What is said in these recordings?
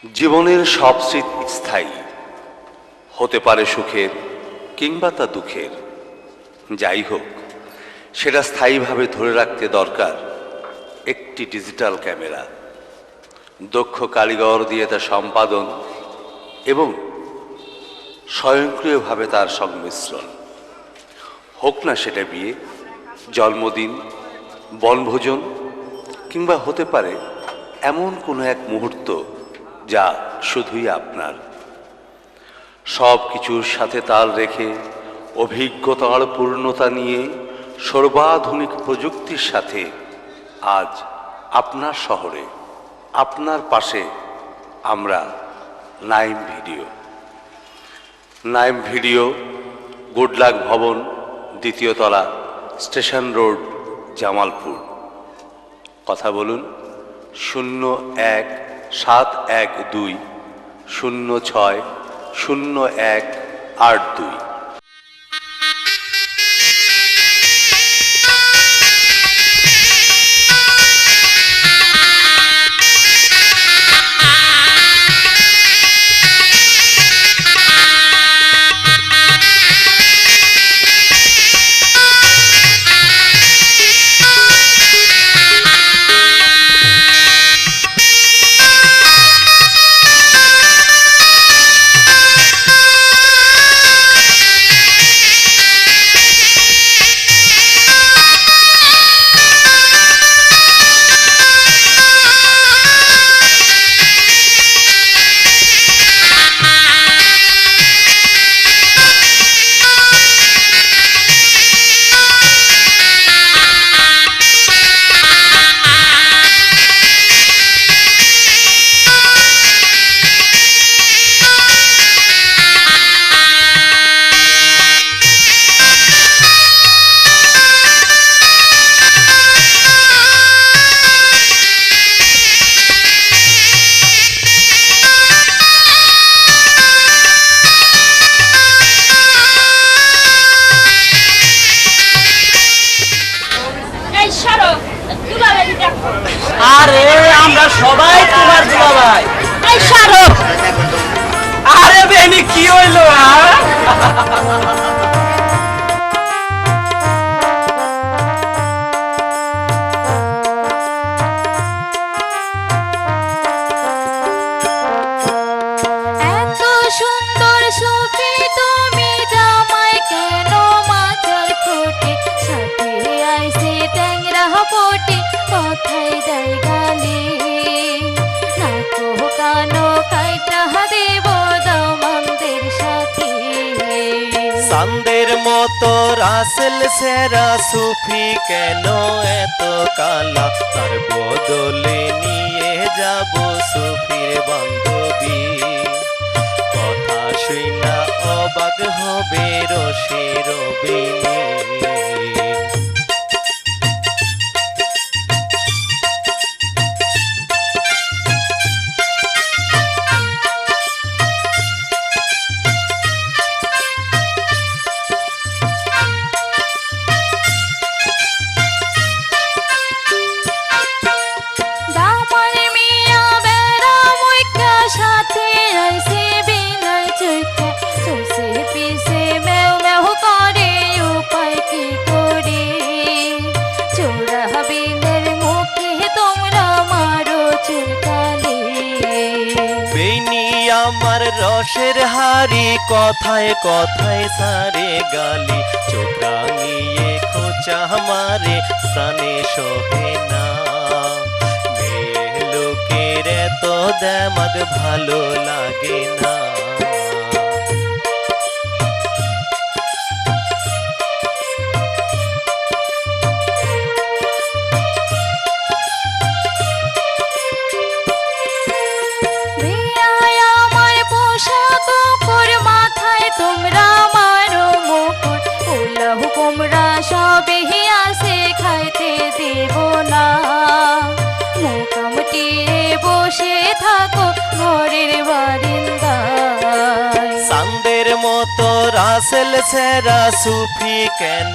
জীবনের সব স্মৃতি স্থায়ী হতে পারে, সুখের কিংবা তা দুঃখের। যাই হোক, সেটা স্থায়ীভাবে ধরে রাখতে দরকার একটি ডিজিটাল ক্যামেরা, দক্ষ কারিগর দিয়ে তা সম্পাদন এবং স্বয়ংক্রিয়ভাবে তার সংমিশ্রণ। হোক না সেটা বিয়ে, জন্মদিন, বনভোজন কিংবা হতে পারে এমন কোনো এক মুহূর্ত যা শুধুই আপনার। সব কিছুর সাথে তাল রেখে, অভিজ্ঞতার পূর্ণতা নিয়ে, সর্বাধুনিক প্রযুক্তির সাথে আজ আপনার শহরে, আপনার পাশে আমরা নাইম ভিডিও। নাইম ভিডিও, গুডলাক ভবন, দ্বিতীয় তলা, স্টেশন রোড, জামালপুর। কথা বলুন 01-712-06-0182। আরে আমরা সবাই তোমার দুলাভাই। এই শাহরুখ, আরে বেনি কি হইলো? এত সুন্দর সুফি তুমি জামাই কেন মাথার ঠোঁটে সাথে আইসে ট্যাংরা পটে কথাই যাই গালি নাকো কানো কাইটা দেব দামানদের সাথে। চাঁদের মতো রাসেল সেরা সুফি কেন এত কালা, তার বদলে নিয়ে যাব সুফির বান্ধবী। কথা শুনা অবাক হবে রসে রবিনী। আমার রসের হারি কথায় কথায় সারে গালি, চোখ রাঙিয়ে খোঁচা মারে প্রাণে সহে না। মেয়ে লোকের এত দেমাগ ভালো লাগে না। সবে আসে খাইতে দেব না, মোটামুটি বসে থাকো ঘরের বারিন্দায়। চাঁদের মতো রাসেল সেরা সুফি কেন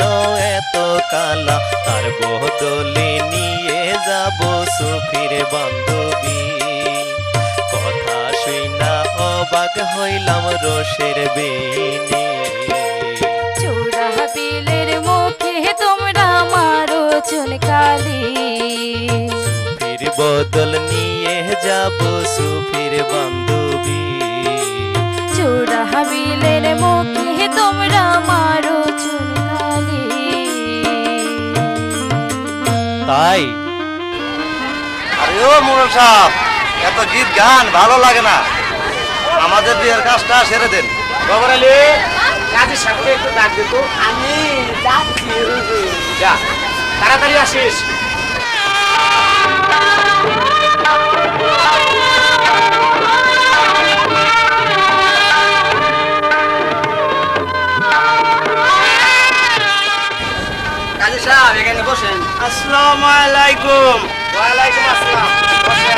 এত কালা, তার বদলে নিয়ে যাব সুফির বান্ধবী। কথা ভাগ হইলাম রসের বেনে। চূড়া বিলের মুখে তোমরা মারো চুনকালি, ফির বদল নিয়ে যাব সুফির বান্ধবী। চূড়া বিলের মুখে তোমরা মারো চুনকালি। তাই আরে ও মোড়ল সাহেব, এত গীত গান ভালো লাগে না, আমাদের বিয়ের কাজটা সেরে দেন। খবর আলী কাজের সাথে একটু ডাক দিত। আমি যাচ্ছি, যা তাড়াতাড়ি আসিস। কাজী সাহেব এখানে বসেন। আসসালামু আলাইকুম। ওয়ালাইকুম আসসালাম, বসেন।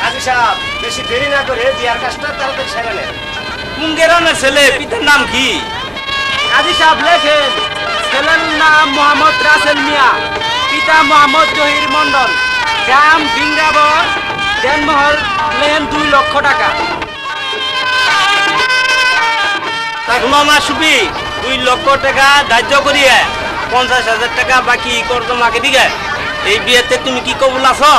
কাজী সাহেব বেশি দেরি না করে বিয়ার কাজটা তাড়াতাড়ি সেরে নেন। কুঙ্গেরানের ছেলে, পিতার নাম কি? কাজী সাহেব লেখেন, ছেলের নাম মোহাম্মদ রাসেল মিয়া, পিতা মোহাম্মদ জহির মন্ডল, গ্রাম বিংরাবর, দেনমহল, লেন 2 লক্ষ টাকা। মামা সুবি 2 লক্ষ টাকা ধার্য করিয়ে 50,000 টাকা বাকি করতো মাকে দিকে। এই বিয়েতে তুমি কি কবুল আছো?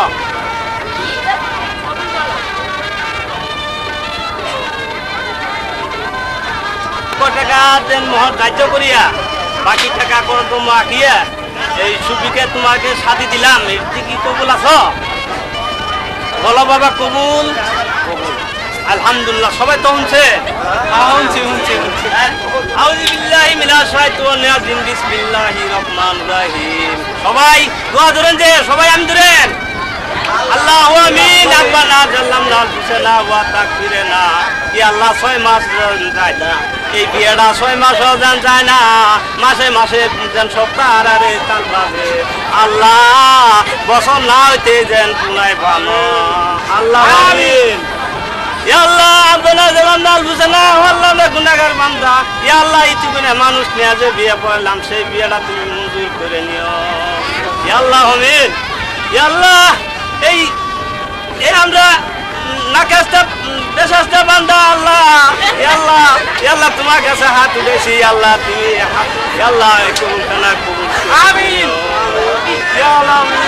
টাকা দেন মহর ধার্য করিয়া বাকি টাকা করতো মাখিয়া এই সুবিকে তোমাকে সাথী দিলাম। এটি কি কবুল আছো? বলো বাবা কবুল। কবুল আলহামদুলিল্লাহ। সবাই তো শুনছে? আউযু বিল্লাহি মিনাশ শাইতানির রাজিম, বিসমিল্লাহির রহমানির রহিম। সবাই দোয়া ধরেন, যে সবাই আমি ধরেন। আল্লাহু আমিন। রাব্বানা জাল্লামনা আনফুসানা ওয়া তাগফিরনা। ইয়া আল্লাহ 6 মাস যায় না, এই বিয়েটা 6 মাসও যায় না, মাসে মাসে যেন সপ্তাহ আরে তাল বাজে। আল্লাহ বছর না হইতে যেন পুনায় পানো। আল্লাহ আমিন। ইয়া আল্লাহ আব্বানা জাল্লামনা আনফুসানা ওয়া আল্লাহ গুনাহগার বান্দা। ইয়া আল্লাহ ইতিমধ্যে মানুষ নিয়ে যে বিয়ে পড়লাম, সেই বিয়েটা তুমি মঞ্জুর করে নিও। ইয়া আল্লাহ আমিন। ইয়া আল্লাহ এই আমরা নাকাস্তা বেশাস্তা বান্দা আল্লাহ। আল্লাহ আল্লাহ তোমার কাছে হাত তুলেছি। আল্লাহ তুমি আল্লাহ কবুল কানা কবুল। আমিন। ইয়া আল্লাহ আমিন।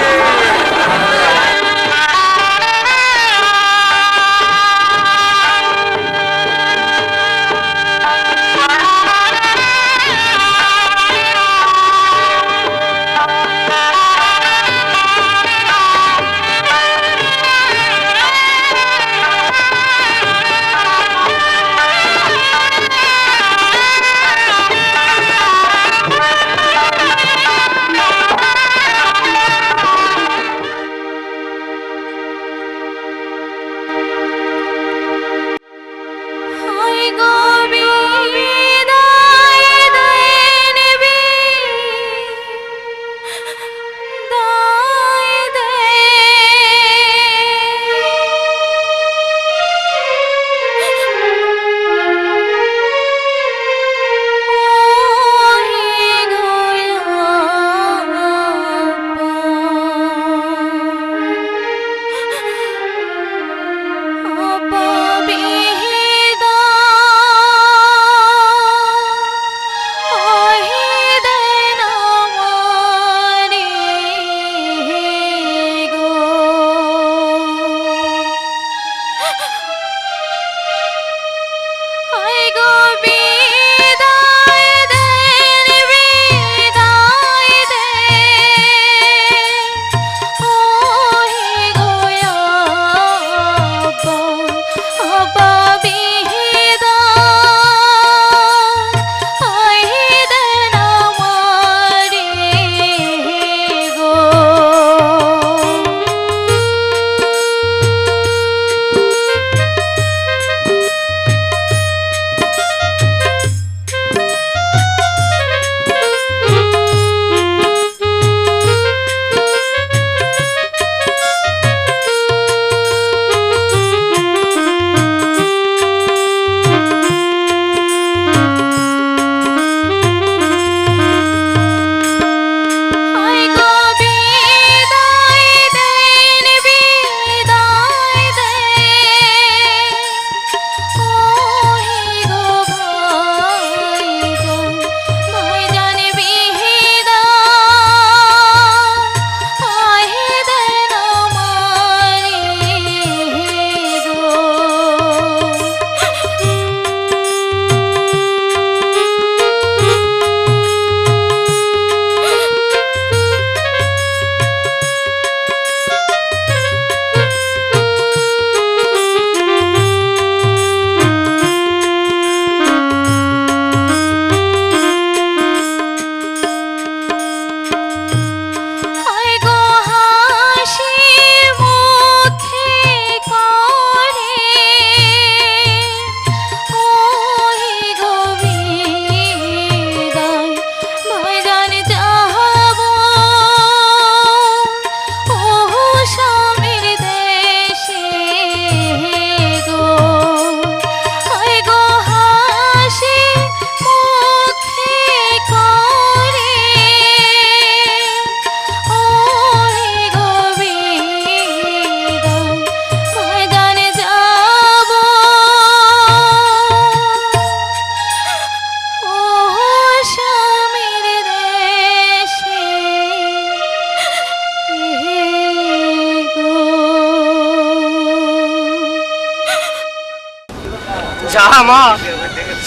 যা মা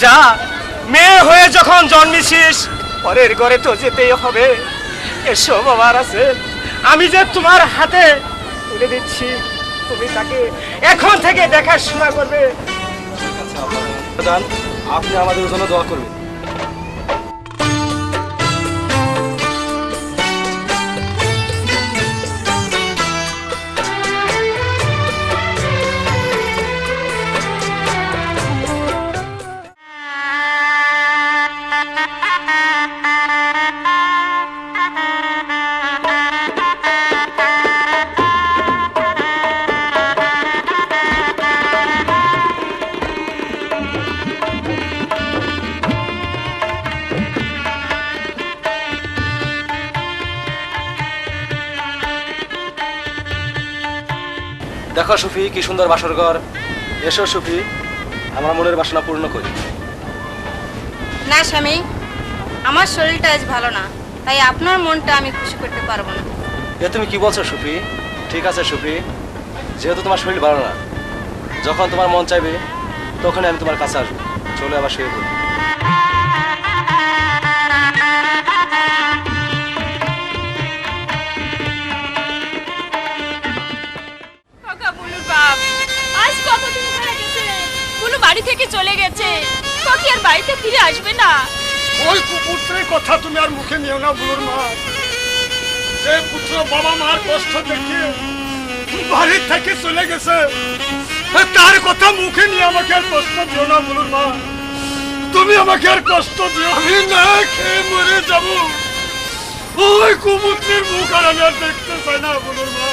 যা, মেয়ে হয়ে যখন জন্মেছিস পরের ঘরে তো যেতেই হবে। এসো বাবার আছে, আমি যে তোমার হাতে তুলে দিচ্ছি, তুমি তাকে এখন থেকে দেখাশোনা করবে। আপনি আমাদের জন্য দোয়া করবেন। দেখো সুফি, কি সুন্দর বাসর ঘর। এসো সুফি, আমার মনের বাসনা পূর্ণ করি। না স্বামী, আমার শরীরটা আজ ভালো না, তাই আপনার মনটা আমি খুশি করতে পারবো না। এ তুমি কি বলছো সুফি? ঠিক আছে সুফি, যেহেতু তোমার শরীর ভালো না, যখন তোমার মন চাইবে তখনই আমি তোমার কাছে আসবো। চলে আবার শুয়ে পড়ি। বুলুর বাপ আজ কতদিন হয়ে গেছে বুলু বাড়ি থেকে চলে গেছে, কি আর বাড়িতে ফিরে আসবে না? ওই কুপুত্রের কথা তুমি আর মুখে নিও না বুলুর মা। যে পুত্র বাবা মার কষ্ট দেখে বাড়ি থেকে চলে গেছে, তার কথা মুখে নিয়ে আমাকে আর কষ্ট দিও না বুলুর মা। তুমি আমাকে আর কষ্ট দিও, আমি না খেয়ে মরে যাব। ওই কুপুত্রের মুখ আর আমি আর দেখতে চাই না বুলুর মা।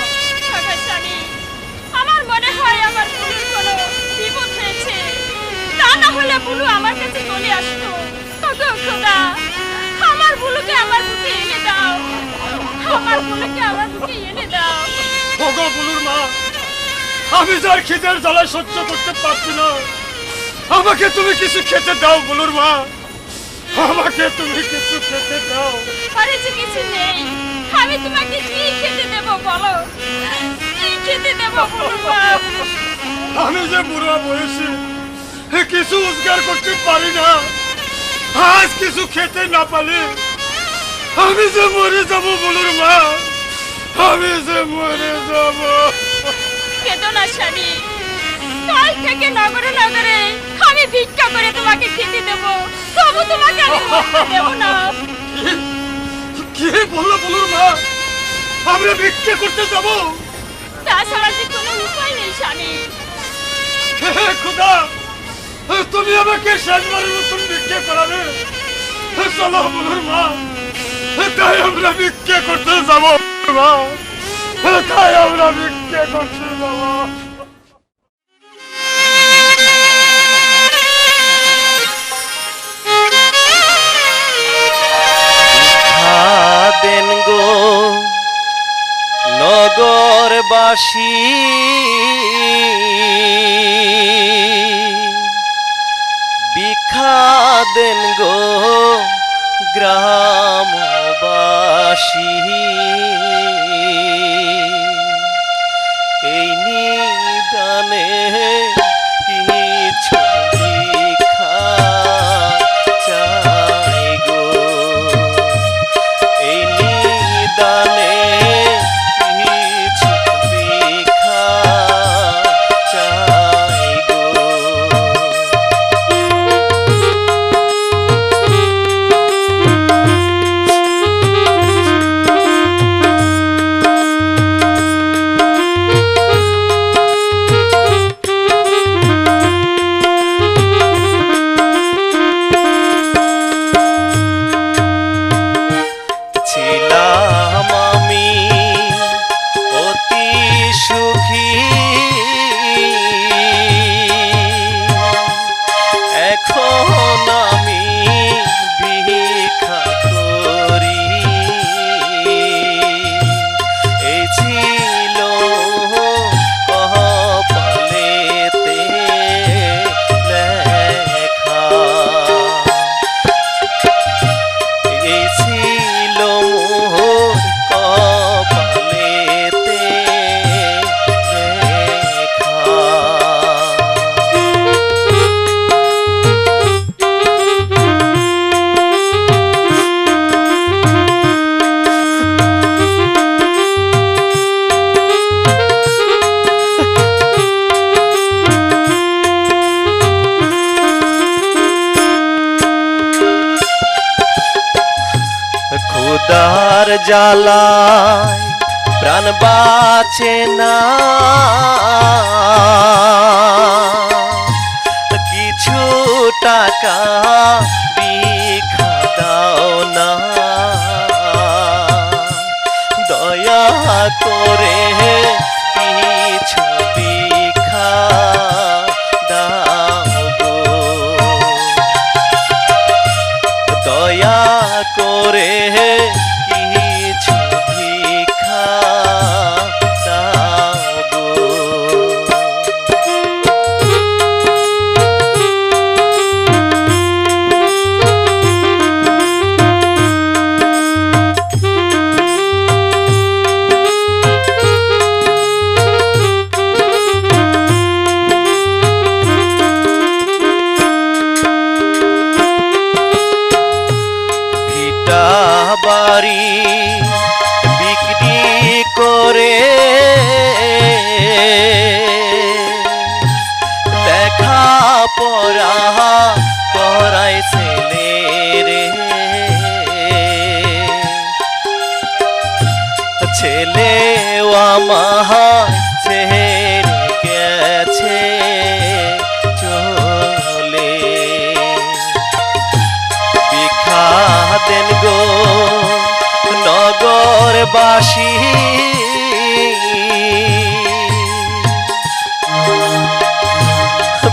আমার মনে হয় আমার বুলুর কোনো বিপদ হয়েছে, তা না হলে বুলু আমার কাছে চলে আসতো। খোদা, আমার বুলুকে আমার বুকে এনে দাও, আমার বুলুকে আমার বুকে এনে দাও। ওগো বুলুর মা, আমি যার খিদের জ্বালা সহ্য করতে পারছি না, আমাকে তুমি কিছু খেতে দাও বুলুর মা, আমাকে তুমি কিছু খেতে দাও। আরে যে কিছু নেই, আমি তোমাকে কি খেতে দেব বলো, কি খেতে দেব বুলুর মা? আমি যে বুড়া বয়সী, কিছু রোজগার করতে পারি না, আজ কিছু খেতে না পারি আমি যে মরে যাব বুলুর মা, আমি যে মরে যাব। কেঁদো না স্বামী, কাল থেকে নগরে নগরে আমি ভিক্ষা করে তোমাকে খেতে দেব, তবু তোমাকে আমি মরতে দেব না। কি বললো বুলুর মা, আমরা ভিক্ষা করতে যাব? তাছাড়া যে কোনো উপায় নেই স্বামী। হে খোদা, তুমি আমাকে শেষবারের মতন ভিক্ষা করাবে। চলো বুলুর মা, তাই আমরা ভিক্ষা করতে যাব মা, তাই আমরা ভিক্ষা করতে যাব। দেন গো নগরবাসী, ভিক্ষা দেন গো গ্রামবাসী, এই নিদানে কিছু ভিক্ষা চাই গো, এই নিদানে কিছু ভিক্ষা চাই গো। জ্বালায় প্রাণ বাঁচে না, কিছু টাকা ভিক্ষা দাও না, দয়া করে কিছু ভিক্ষা দাও গো, দয়া করে কিছু ভিক্ষা দাও গো। ভিটা বাড়ি বিক্রি করে লেখা পড়া করাই ছেলে রে, ছেলেও আমার ছেড়ে গেছে চলে, ভিক্ষা দেন গো নগরবাসী,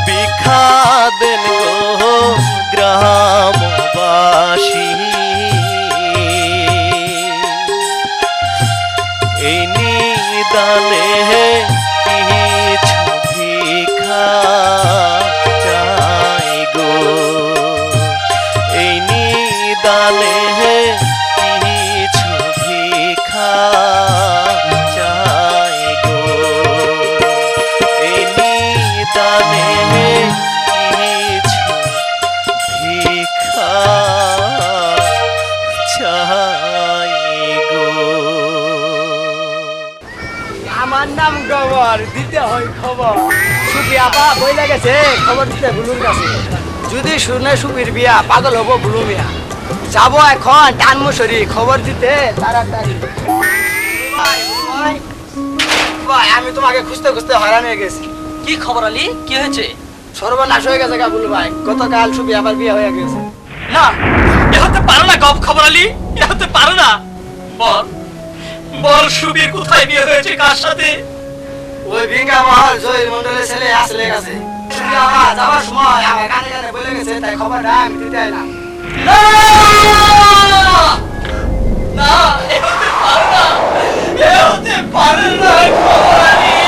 ভিক্ষা দেন গো গ্রামবাসী, এই নিদানে কিছু ভিক্ষা চাই গো, এই নিদানে কিছু ভিক্ষা চাই গো, এই নিদানে কিছু ভিক্ষা চাই গো। আমার নাম গবর, দিতে হয় খবর। সুপি আপা বই লাগেছে খবর দিতে বুলুর কাছে, যদি শুনে সুপির বিয়া পাগল হবো বুলু মিয়া, যাবো এখন টানমুসরি খবর দিতে তাড়াতাড়ি। ভাই, আমি তোমাকে খুঁজতে খুঁজতে হয়রান হয়ে গেছি। কি খবর আলী, কি হয়েছে? সর্বনাশ হয়ে গেছে গা বুলু ভাই, গতকাল সুপি আবার বিয়ে হয়ে গেছে। না, এ হতে পারে না খবর আলী, এ হতে পারে না। বল বল, সুবীর কোথায় বিয়ে হয়েছে, কার সাথে? ওই ভিঙ্গা মহল জহির মন্ডলের ছেলে আসলে গেছে। সুপি আপা যাওয়ার সময় আমার কানে কানে বলে গেছে, তাই খবরটা আমি দিতে এলাম। না না, এ হতে পারে না, এ হতে পারে না খবর আলী,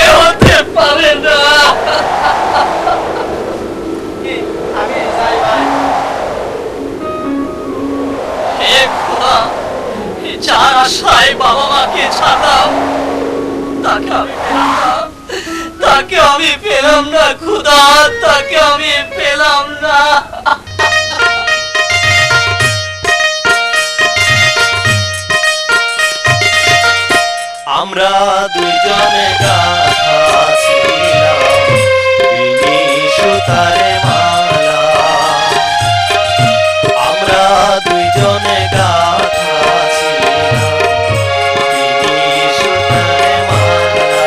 এ হতে পারে না। আমি যাই ভাই। হে খোদা, যার আশায় বাবা মাকে ছাড়লাম তাকে আমি পেলাম না খোদা, তাকে আমি পেলাম না। আমরা দুজনে গাথা ছিলাম বিনি সুতারে মালা, আমরা দুজনে গাথা ছিলাম বিনি সুতারে মালা,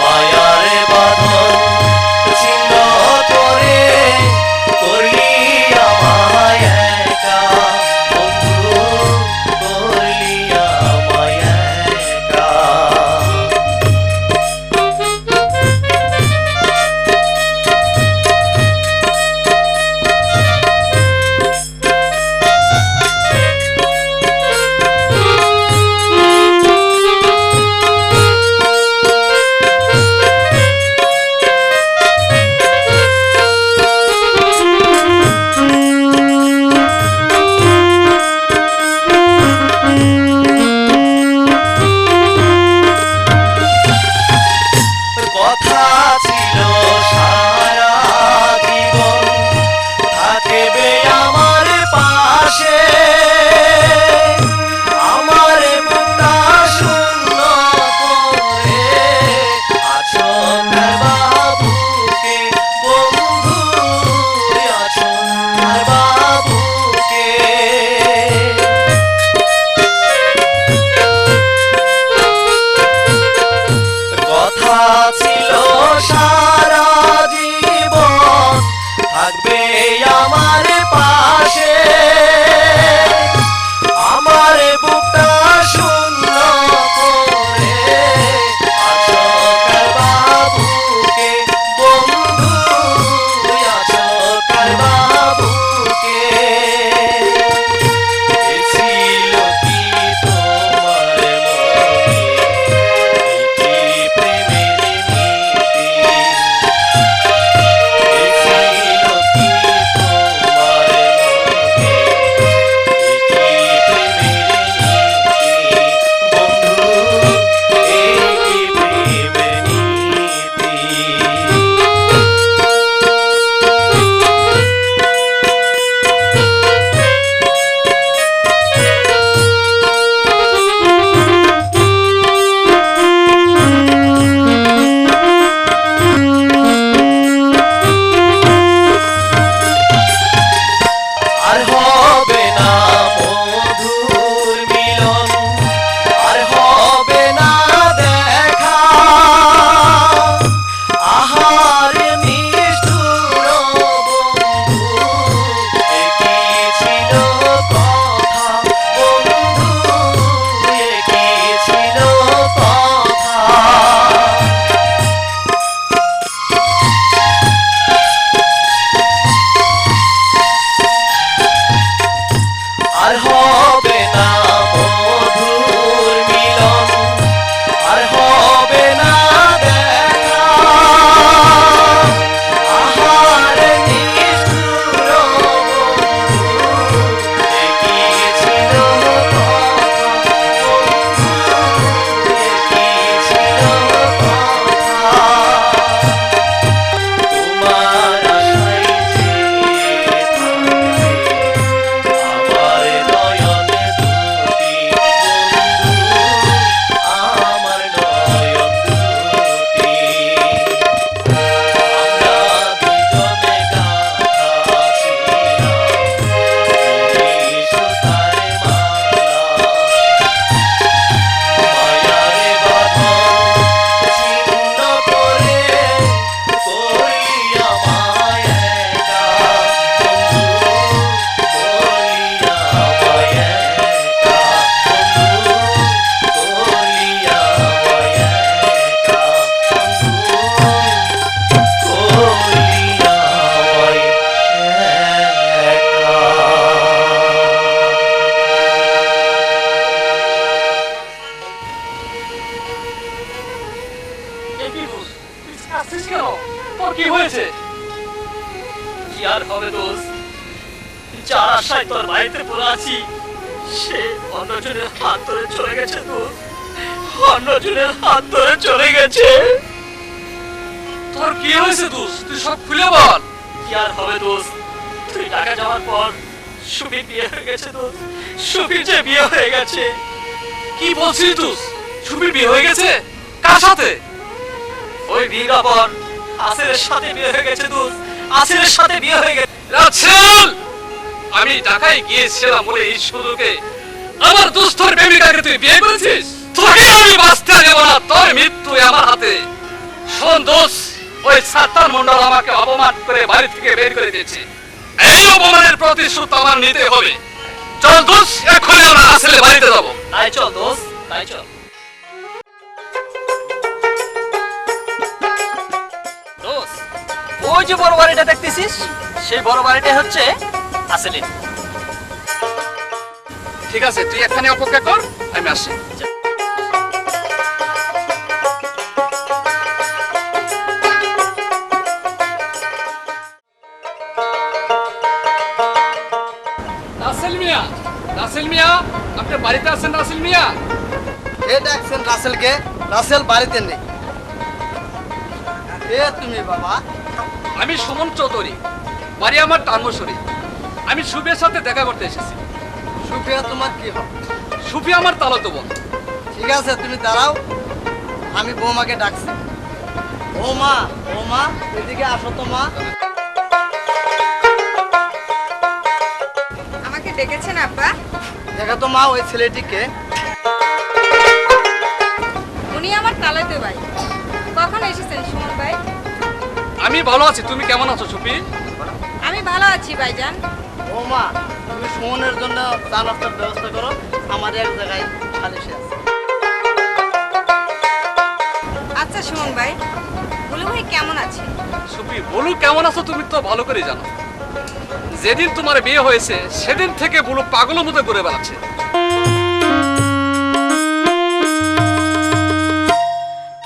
মায়ারে বাঁধন ছিন্ন করে করলি আমায় একা, বন্ধু করলি আমায় একা, হয়েছে? কি আর হবে দোস্ত, যার আশায় তোর বাড়িতে পড়ে আছি সে অন্যজনের হাত ধরে চলে গেছে দোস্ত, অন্যজনের হাত ধরে চলে গেছে। তোর কি হয়েছে দোস্ত, তুই সব খুলে বল। কি আর হবে দোস্ত, তুই ঢাকা যাওয়ার পর সুফির বিয়ে হয়ে গেছে দোস্ত, সুফির যে বিয়ে হয়ে গেছে। কি বলছিস দোস্ত? সুবির বিয়ে হয়ে গেছে? কার সাথে? ওই বিয়ের পর আসিরের সাথে বিয়ে হয়ে গেছে দোস্ত, আসিরের সাথে বিয়ে হয়ে গেছে। রাছেল, আমি ঢাকায় গিয়েছিলাম বলে এই সুযোগে আমার দুস্থর প্রেমিকাকে তুই বিয়ে করেছিস? তোকে আমি বাঁচতে দেব না, তোর মৃত্যু আমার হাতে। শোন দোষ, ওই সাত্তার মন্ডল আমাকে অপমান করে বাড়ি থেকে বের করে দিয়েছে, এই অপমানের প্রতিশোধ আমার নিতে হবে। চল দোষ, এখনই আমরা আসলে বাড়িতে যাবো। তাই চল দোস্ত, তাই চল। দোস্ত, ওই যে বড় বাড়িটা দেখতেছিস, সেই বড় বাড়িটা হচ্ছে আসলে। ঠিক আছে, তুই এখানে অপেক্ষা কর, আমি আসি। রাসেল মিয়া, রাসেল মিয়া, আপনি বাড়িতে আছেন? রাসেল মিয়া, এ ডাকছেন রাসেলকে? রাসেল বাড়িতে নেই। এ তুমি বাবা? আমি সুমন চৌধুরী, বাড়ি আমার টাঙ্গসরি। আমি সুফিয়ার সাথে দেখা করতে এসেছি। সুফিয়া তোমার কি হবে? সুফিয়া আমার তালতো বোন। ঠিক আছে, তুমি দাঁড়াও, আমি বৌমাকে ডাকছি। বৌমা, বৌমা এদিকে আসো তো মা। আমাকে ডেকেছেন আব্বা? দেখো তো মা, ওই ছেলেটিকে। উনি আমার তালাতে ভাই। কখন এসেছেন সুমন ভাই? আমি ভালো আছি, তুমি কেমন আছো সুফি? আমি ভালো আছি ভাইজান। বৌমা, তুমি সুমনের জন্য চা নাস্তার ব্যবস্থা করো, আমার এক জায়গায় সালিশে আছে। আচ্ছা সুমন ভাই, বুলু ভাই কেমন আছে? সুফি, বলু কেমন আছো তুমি তো ভালো করে জানো। যেদিন তোমার বিয়ে হয়েছে সেদিন থেকে বলু পাগলের মতো ঘুরে বেড়াচ্ছে।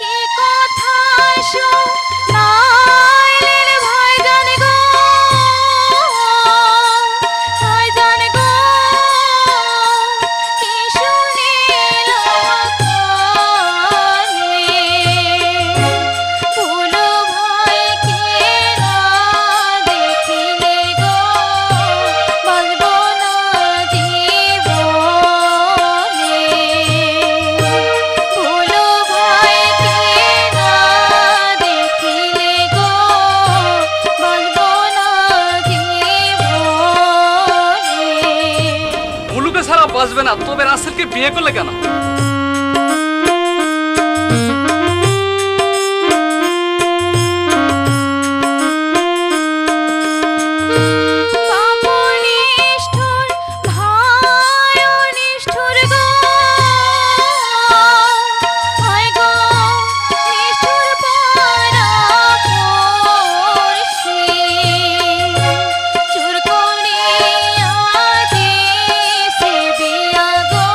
কি কথা শোনাইলেন ভাইজান গো, ভাইজান গো, কি শুনিলাম কানে, ভুলো ভাইকে না দেখিলে গো, বাঁচব না জীবনে, ভুলো ভাইকে না দেখিলে গো, বাঁচব না জীবনে। বলুকে ছাড়া বাঁচবে না, তবে রাসেলকে বিয়ে করলে কেন? বাপনিষ্ঠুর ভাইনিষ্ঠুর গো, হায় গো নিষ্ঠুর পারা পড়শি, চুর করিয়া দিছে বিয়া গো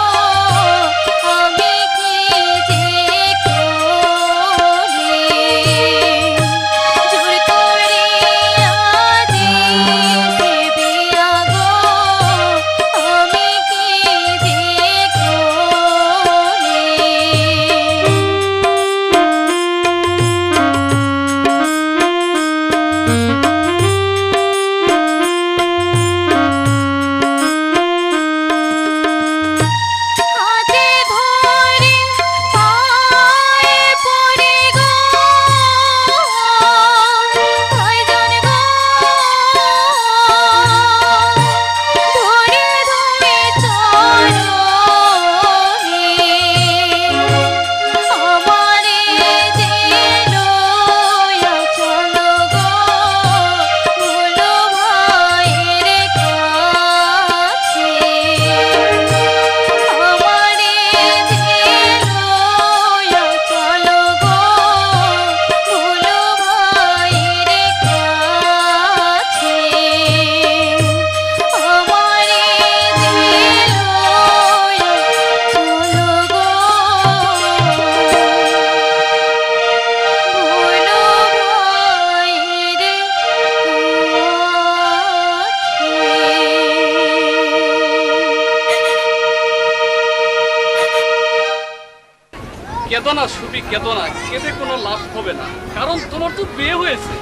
কেঁদো না সুবি, কেঁদো না, কেঁদে কোনো লাভ হবে না, কারণ তোমার তো বিয়ে হয়েছে।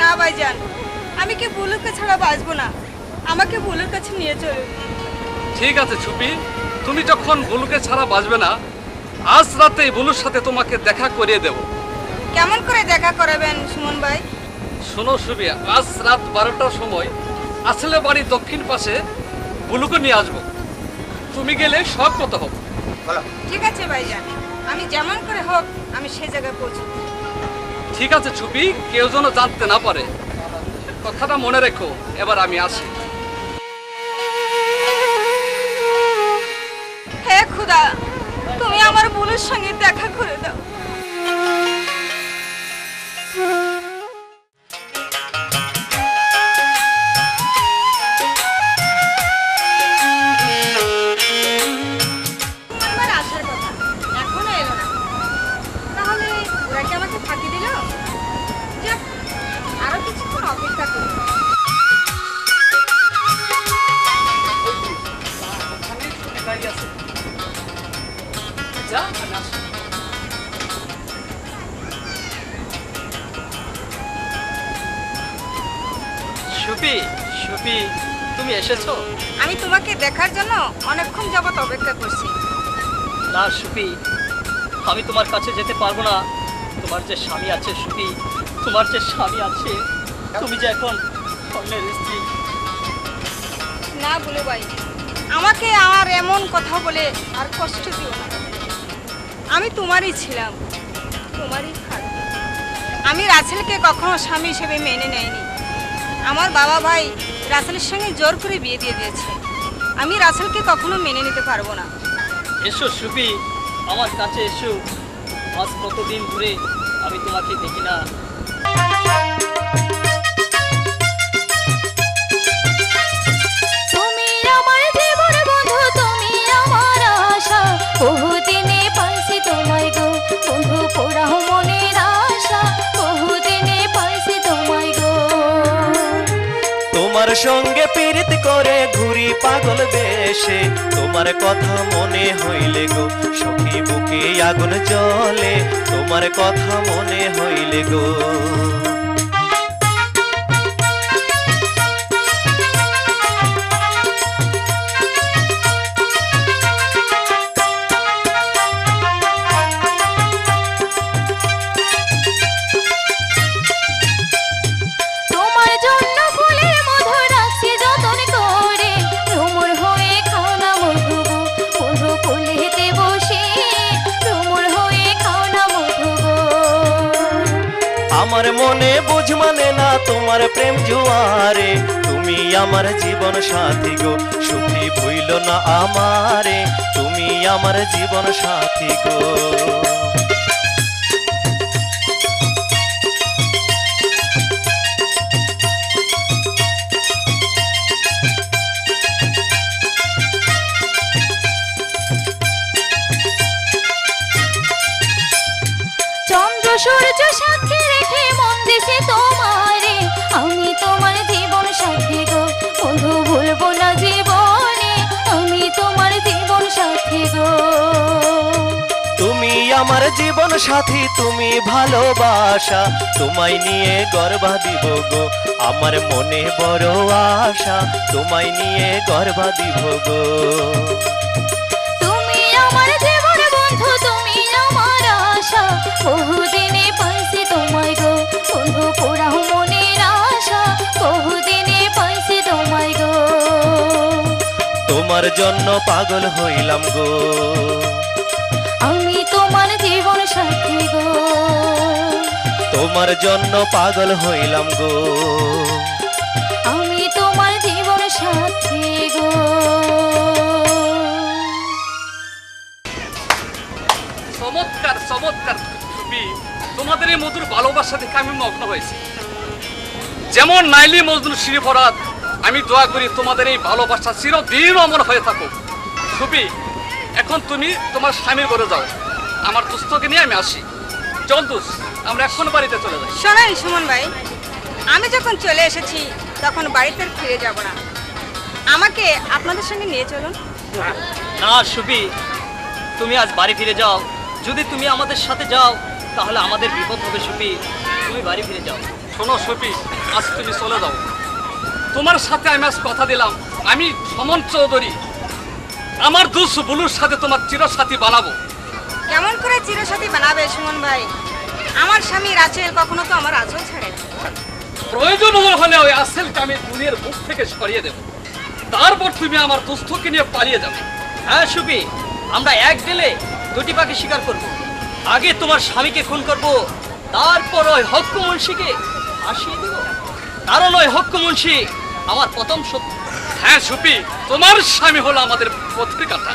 না ভাইজান, আমি কি বুলুকে ছাড়া বাঁচবো না, আমাকে বুলুর কাছে নিয়ে চলুন। ঠিক আছে সুবি, তুমি যখন বুলুকে ছাড়া বাঁচবে না, আজ রাতেই বুলুর সাথে তোমাকে দেখা করিয়ে দেব। কেমন করে দেখা করাবেন সুমন ভাই? শোনো সুবি, আজ রাত 12টার সময় আসলে বাড়ি দক্ষিণ পাশে বুলুকে নিয়ে আসবো। তুমি গেলে সব কথা হবে। ঠিক আছে ভাইজান, আমি যেমন করে হোক আমি সেই জায়গায় পৌঁছাবো। ঠিক আছে সুবি, কেউ যেন জানতে না পারে, কথাটা মনে রেখো। এবার আমি আসি। হে খুদা, তুমি আমার বুলুর সঙ্গে দেখা করে দাও। আমার আসার কথা, এখনো এলো না, তাহলে ওরা কি আমাকে ফাঁকি দিল? যাক, আরো কিছুক্ষণ অপেক্ষা করি। যা, আমি আসি। সুপি, সুপি, তুমি এসেছো? আমি তোমাকে দেখার জন্য অনেকক্ষণ যাবত অপেক্ষা করছি। না সুপি, আমি তোমার কাছে যেতে পারবো না। তোমার যে স্বামী আছে সুপি, তোমার যে স্বামী আছে, তুমি যে এখন অন্যের স্ত্রী। না বলে ভাই, আমাকে আর এমন কথা বলে আর কষ্ট দিও না। আমি তোমারই ছিলাম, তোমারই থাকবো। আমি রাসেলকে কখনো স্বামী হিসেবে মেনে নেয়নি। আমার বাবা ভাই রাসেলের সঙ্গে জোর করে বিয়ে দিয়ে দিয়েছে। আমি রাসেলকে কখনো মেনে নিতে পারবো না। এসো সুপি, আমার কাছে এসো। আজ কতদিন ধরে আমি তোমাকে দেখি না। তুমি আমার জীবন বন্ধু, তুমি আমার আশা, বহুদিনে পাইছি তোমায় গো বন্ধু, পোড়াও মনের আশা, বহুদিনে পাইছি তোমায় গো। তোমার সঙ্গে পীড়িত করে ঘুরি পাগল বেশে, তোমার কথা মনে হইলে গো সখী বুকে আগুন জ্বলে, তোমার কথা মনে হইলে গো। তোমার জন্য ফুলের মধু রাখছি যতন করে, ভ্রমর হয়ে খাও না মধু গো বন্ধু, ফুলেতে বসে ভ্রমর হয়ে খাও না মধু গো। আমার মনে বুঝ মানে না তোমার প্রেম জুয়ারে, তুমি আমার জীবন সাথী গো সুখী ভইল না আমারে, তুমি আমার জীবন সাথী গো। চন্দ্র সূর্য সাক্ষী রেখে মন দিছে তোমারে, আমি তোমার জীবন সাথী গো বন্ধু, ভুলবো না জীবনে আমি তোমার জীবন সাথী গো। তুমি আমার জীবন সাথী, তুমি ভালোবাসা, তোমায় নিয়ে গর্বা দিব গো আমার মনে বড় আশা, তোমায় নিয়ে গর্বা দিব গো। তুমি আমার জীবন বন্ধু, তুমি আমার আশা, বহুদিনে পাইছি তোমায় গো বন্ধু, পোড়াও মনের আশা, বহুদিনে পাইছি তোমায় গো। তোমার জন্য পাগল হইলাম গো, আমি তোমার জীবন সাথী গো, তোমার জন্য পাগল হইলাম গো। আমি তোমার জীবন সাথী গো। চমৎকার চমৎকার সুবি, তোমাদের এই মধুর ভালোবাসা দেখে আমি মগ্ন হয়েছি। যেমন নাইলি মজনু শ্রী ফরাদ, আমি দোয়া করি তোমাদের এই ভালোবাসা চিরদিন অমর হয়ে থাকুক। সুবি, এখন তুমি তোমার স্বামীর ঘরে যাও, আমার দুস্থকে নিয়ে আমি আসি। চল দুস, আমরা এখন বাড়িতে চলে যাই। শোনেন সুমন ভাই, আমি যখন চলে এসেছি তখন বাড়িতে আর ফিরে যাব না। আমাকে আপনাদের সঙ্গে নিয়ে চলুন। না সুপি, তুমি আজ বাড়ি ফিরে যাও, যদি তুমি আমাদের সাথে যাও তাহলে আমাদের বিপদ হবে সুপি। তুমি বাড়ি ফিরে যাও। শোনো সুপি, আজ তুমি চলে যাও। তোমার সাথে আমি আজ কথা দিলাম, আমি সমন চৌধুরী আমার দুস বুলুর সাথে তোমার চিরসাথী বানাবো। কেমন করে চিরসাথী বানাবে সুমন ভাই? আমার স্বামী রাচেল কখনো তো আমার আঁচল ছাড়ে না। প্রয়োজন হলে ওই আসেলকে আমি দুনিয়ার মুখ থেকে সরিয়ে দেব, তারপর তুমি আমার দুস্থকে নিয়ে পালিয়ে যাবে। হ্যাঁ সুপি, আমরা এক গেলে দুটি পাখি শিকার করব। আগে তোমার স্বামীকে খুন করব, তারপর ওই হক্কু মুন্সিকে ফাঁসিয়ে দেব। কারণ ওই হক্কু মুন্সি আমার প্রথম শত্রু। হ্যাঁ সুপি, তোমার স্বামী হলো আমাদের পথের কাঁটা।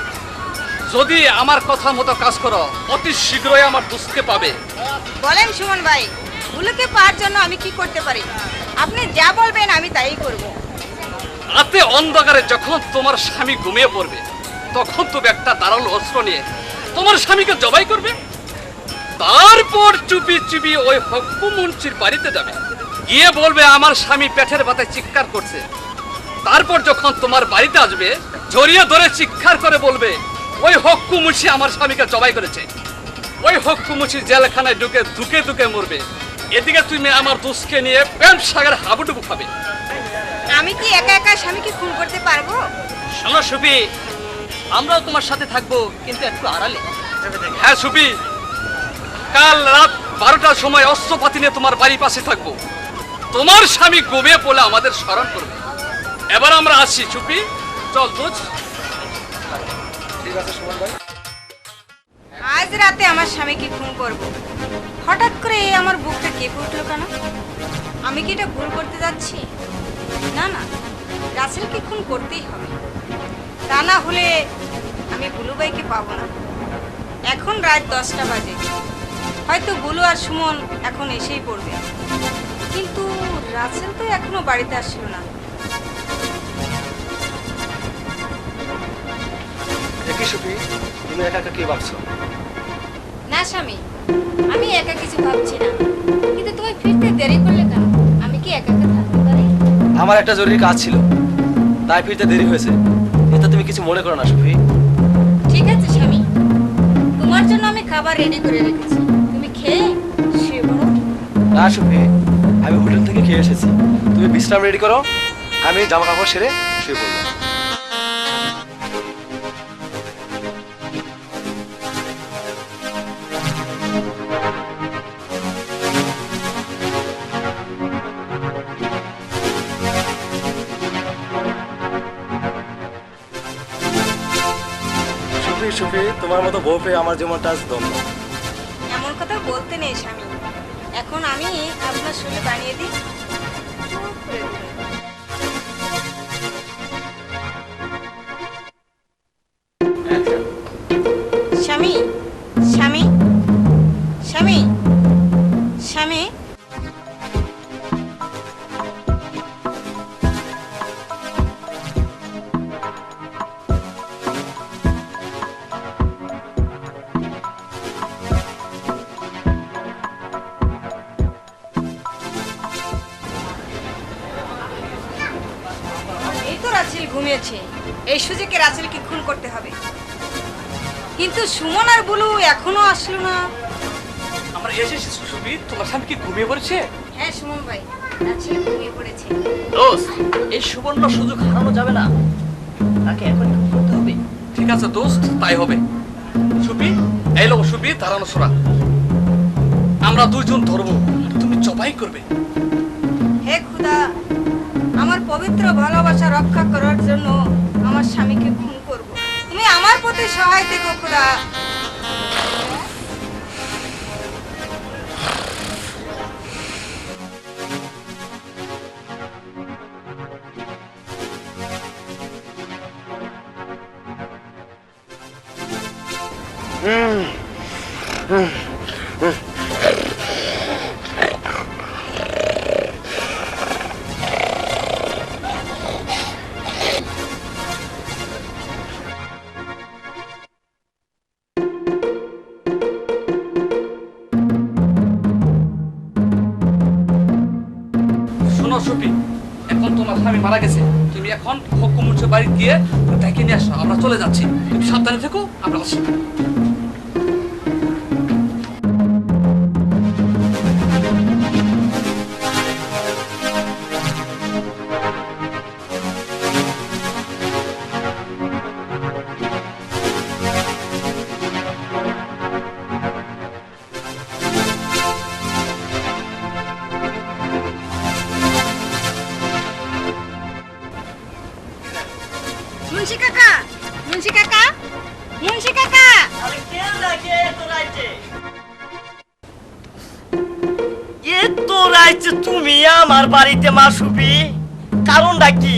যদি আমার কথা মতো কাজ করো, অতি শীঘ্রই আমার দুস্থকে পাবে। বলেন সুমন ভাই, বুলুকে পাওয়ার জন্য আমি কি করতে পারি? আপনি যা বলবেন আমি তাই করব। রাতে অন্ধকারে যখন তোমার স্বামী ঘুমিয়ে পড়বে, তখন তুমি একটা ধারালো অস্ত্র নিয়ে তোমার স্বামীকে জবাই করবে। তারপর চুপি চুপি ওই হক্কু মুন্সির বাড়িতে যাবে, গিয়ে বলবে আমার স্বামী পেটের ব্যথায় চিৎকার করছে। তারপর যখন তোমার বাড়িতে আসবে, জড়িয়ে ধরে চিৎকার করে বলবে ওই হক্কু মুন্সি আমার স্বামীকে জবাই করেছে। ওই হক্কু মুন্সি জেলখানায় ঢুকে দুকে দুকে মরবে। এদিকে তুমি আমার দুষ্কে নিয়ে প্যান্ট সাগর হাবুডুবু খাবে। আমি কি একা একা স্বামীকে খুন করতে পারবো? শোনো সুপি, আমরাও তোমার সাথে থাকবো, কিন্তু একটু আড়ালে। হ্যাঁ সুপি, কাল রাত 12টার সময় অস্ত্রপাতি নিয়ে তোমার বাড়ির পাশে থাকবো। তোমার স্বামী ঘুমিয়ে পড়লে আমাদের স্মরণ করবে। এবার আমরা আসছি সুপি, চল দুজ। আজ রাতে আমার স্বামীকে খুন করব। হঠাৎ করে আমার বুকটা কেঁপে উঠলো কেন? আমি কি এটা ভুল করতে যাচ্ছি? না না, রাসেলকে খুন করতেই হবে। তা না হলে আমি বুলু ভাইকে পাবো না। এখন রাত 10টা বাজে, হয়তো বুলু আর সুমন এখন এসেই পড়বে, কিন্তু রাসেল তো এখনো বাড়িতে আসলো না। দেখি সুপি, তুমি একা একা কি ভাবছো? না স্বামী, আমি একা কিছু ভাবছি না, কিন্তু তুমি ফিরতে দেরি করলে কেন? আমি কি একা একা থাকতে পারি? আমার একটা জরুরি কাজ ছিল, তাই ফিরতে দেরি হয়েছে। এটা তুমি কিছু মনে করো না সুপি। ঠিক আছে স্বামী, তোমার জন্য আমি খাবার রেডি করে রেখেছি, তুমি খেয়ে শুয়ে পড়ো। না সুপি, আমি হোটেল থেকে খেয়ে এসেছি। তুমি বিশ্রাম রেডি করো, আমি জামা কাপড় সেরে শুয়ে পড়বো। সুপি সুপি, তোমার মতো বউ পেয়ে আমার জীবনটা আজ ধন্য। এমন কথা বলতে নেই স্বামী, এখন আমি আপনার শরীরে বানিয়ে দিই। চুপ করে দিবেন। স্বামী, স্বামী, স্বামী, স্বামী। এই তো রাসেল ঘুমিয়েছে, এই সুযোগে রাসেলকে খুন করতে হবে। কিন্তু সুমন আর বুলু এখনো আসলো না। আমরা এসেছি সুপি, তোমার স্বামী কি ঘুমিয়ে পড়েছে? হ্যাঁ সুমন ভাই, রাসেল ঘুমিয়ে পড়েছে। দোস্ত, এই সুবর্ণ সুযোগ হারানো যাবে না, তাকে এখন খুন করতে হবে। ঠিক আছে দোস্ত, তাই হবে। সুপি, এই লোক সুপি, দাঁড়ানো সরা। আমরা দুইজন ধরবো, তুমি জবাই করবে। হে খুদা, আমার পবিত্র ভালোবাসা রক্ষা করার জন্য আমার স্বামীকে খুন করব। তুমি আমার প্রতি সহায় থেকো খুদা। শোনো সুপি, এখন তোমার স্বামী মারা গেছে, তুমি এখন হক্কু মুন্সির বাড়ি গিয়ে ডেকে নিয়ে আসো। আমরা চলে যাচ্ছি, তুমি সাবধানে থেকো, আমরা আসি। কাকা তুমি আমার বাড়িতে মাসুবি, কারণটা কি?